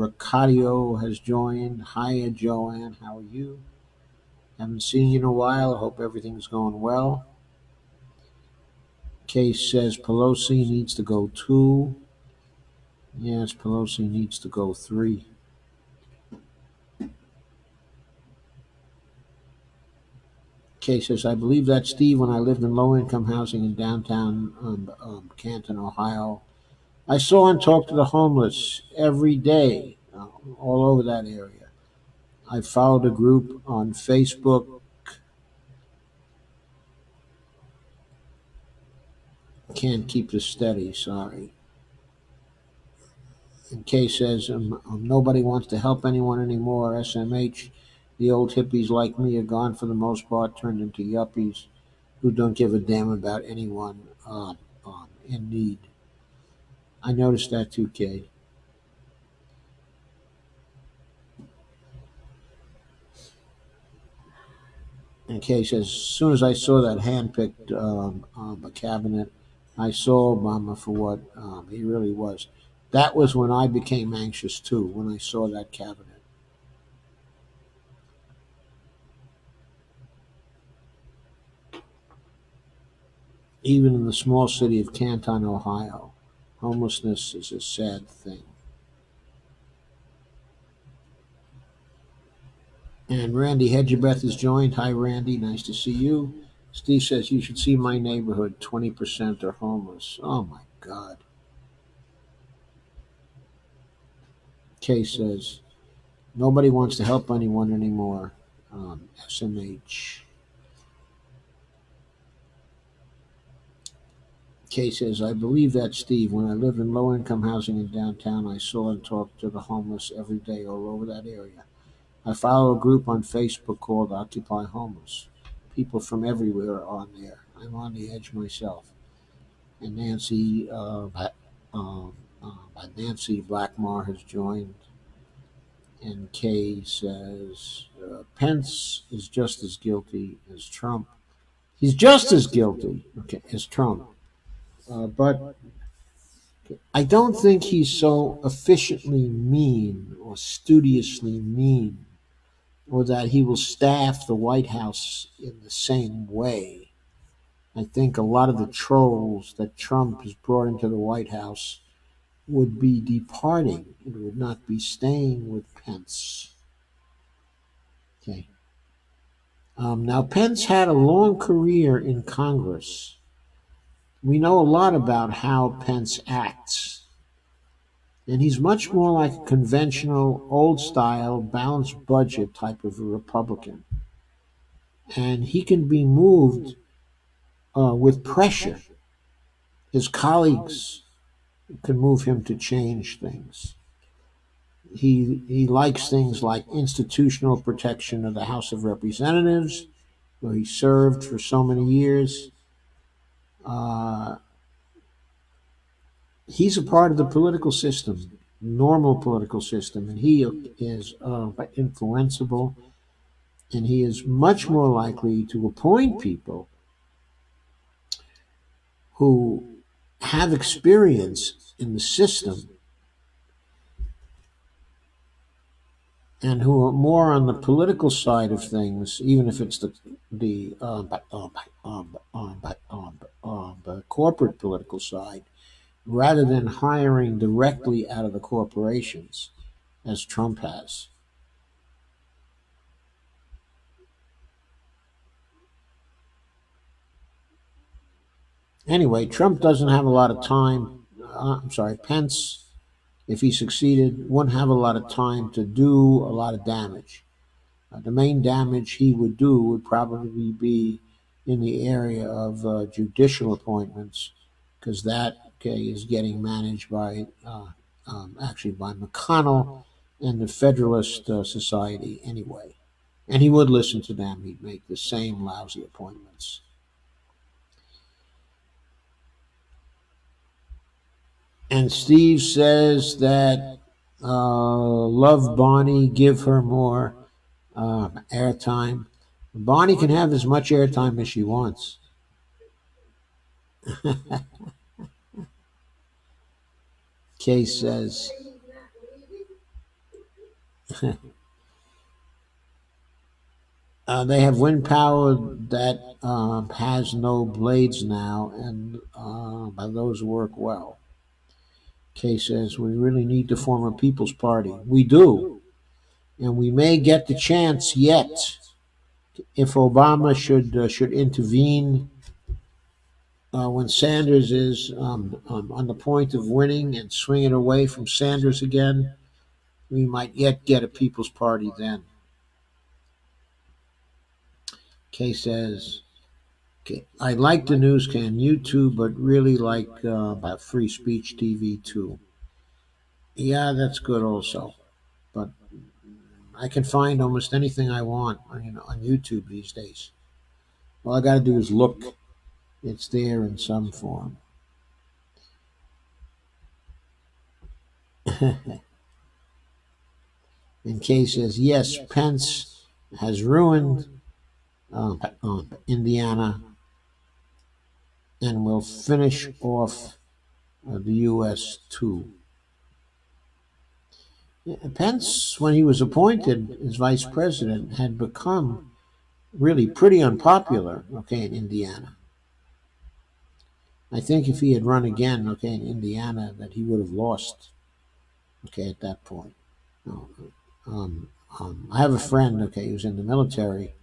Ricardio has joined. Hiya, Joanne. How are you? Haven't seen you in a while. I hope everything's going well. Case says Pelosi needs to go 2. Yes, Pelosi needs to go 3. Case says, I believe that, Steve, when I lived in low income housing in downtown Canton, Ohio, I saw and talked to the homeless every day, all over that area. I followed a group on Facebook. Can't keep this steady, sorry. And Kay says, nobody wants to help anyone anymore. SMH, the old hippies like me are gone for the most part, turned into yuppies who don't give a damn about anyone in need. I noticed that too, Kay. And Kay says, as soon as I saw that hand-picked cabinet, I saw Obama for what he really was. That was when I became anxious too, when I saw that cabinet. Even in the small city of Canton, Ohio, homelessness is a sad thing. And Randy Hedgebeth has joined. Hi, Randy. Nice to see you. Steve says, you should see my neighborhood. 20% are homeless. Oh, my God. Kay says, nobody wants to help anyone anymore. SMH. Kay says, I believe that, Steve. When I lived in low income housing in downtown, I saw and talked to the homeless every day all over that area. I follow a group on Facebook called Occupy Homeless. People from everywhere are on there. I'm on the edge myself. And Nancy Blackmore has joined. And Kay says, Pence is just as guilty as Trump. He's just as guilty, okay, as Trump. But I don't think he's so efficiently mean or studiously mean, or that he will staff the White House in the same way. I think a lot of the trolls that Trump has brought into the White House would be departing. It would not be staying with Pence. Okay. Now, Pence had a long career in Congress. We know a lot about how Pence acts. And he's much more like a conventional, old style, balanced budget type of a Republican. And he can be moved with pressure. His colleagues can move him to change things. He likes things like institutional protection of the House of Representatives, where he served for so many years. Uh, he's a part of the political system, normal political system, and he is influenceable, and he is much more likely to appoint people who have experience in the system and who are more on the political side of things, even if it's the corporate political side, rather than hiring directly out of the corporations, as Trump has. Anyway, Trump doesn't have a lot of time. I'm sorry, Pence, if he succeeded, wouldn't have a lot of time to do a lot of damage. The main damage he would do would probably be in the area of judicial appointments, because that, okay, is getting managed by actually by McConnell and the Federalist Society anyway. And he would listen to them. He'd make the same lousy appointments. And Steve says that love Bonnie, give her more airtime. Bonnie can have as much airtime as she wants. Kay says they have wind power that has no blades now, and those work well. Kay says we really need to form a People's Party. We do, and we may get the chance yet if Obama should intervene when Sanders is on the point of winning and swing it away from Sanders again. We might yet get a People's Party then. Kay says, okay, I like the news can YouTube, but really like about free speech TV too. Yeah, that's good also. But I can find almost anything I want, on YouTube these days. All I got to do is look; it's there in some form. And Kay says, yes, Pence has ruined Indiana and will finish off the U.S. too. Pence, when he was appointed as vice president, had become really pretty unpopular, okay, in Indiana. I think if he had run again, okay, in Indiana, that he would have lost, okay, at that point. No, I have a friend, okay, who's in the military.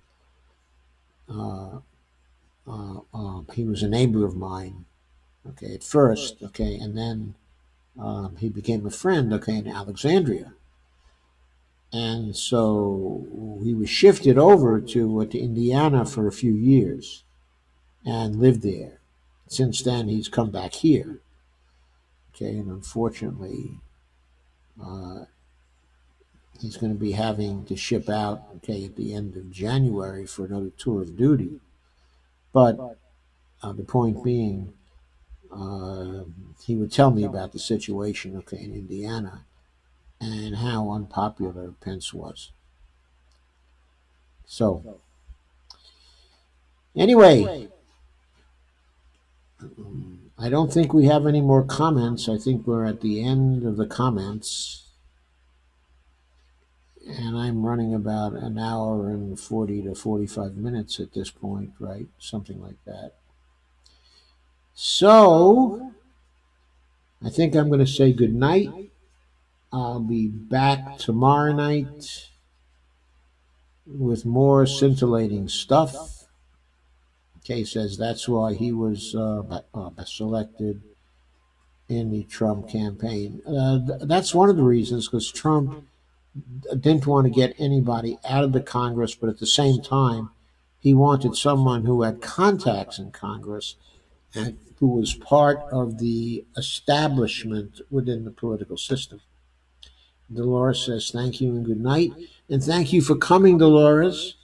Uh, he was a neighbor of mine, okay, at first, okay, and then he became a friend, okay, in Alexandria. And so he was shifted over to Indiana for a few years and lived there. Since then, he's come back here. Okay, and unfortunately, uh, he's going to be having to ship out. Okay, at the end of January for another tour of duty. But the point being, uh, he would tell me about the situation. Okay, in Indiana and how unpopular Pence was. So anyway, I don't think we have any more comments. I think we're at the end of the comments. And I'm running about an hour and 40 to 45 minutes at this point, right? Something like that. So I think I'm going to say good night. I'll be back tomorrow night with more scintillating stuff. Kay says that's why he was selected in the Trump campaign. That's one of the reasons, because Trump didn't want to get anybody out of the Congress, but at the same time, he wanted someone who had contacts in Congress and who was part of the establishment within the political system. Dolores says thank you and good night. And thank you for coming, Dolores.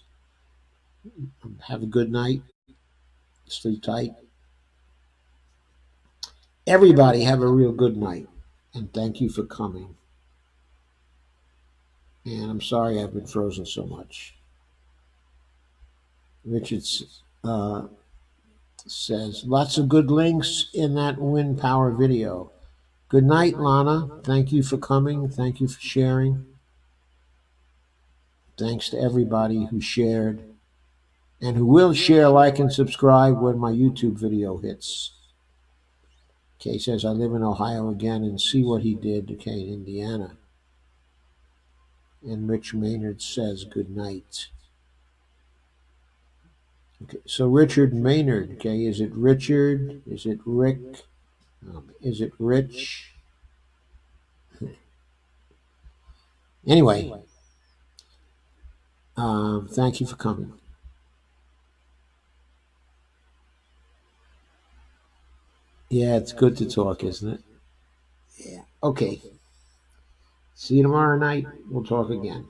Have a good night. Sleep tight. Everybody have a real good night. And thank you for coming. And I'm sorry I've been frozen so much. Richards says lots of good links in that wind power video. Good night, Lana. Thank you for coming. Thank you for sharing. Thanks to everybody who shared and who will share, like, and subscribe when my YouTube video hits. Kay says, I live in Ohio again and see what he did to Kay in Indiana. And Rich Maynard says, good night. Okay, so Richard Maynard. Okay, is it Richard? Is it Rick? Is it Rich? Anyway, thank you for coming. Yeah, it's good to talk, isn't it? Yeah. Okay. See you tomorrow night. We'll talk again.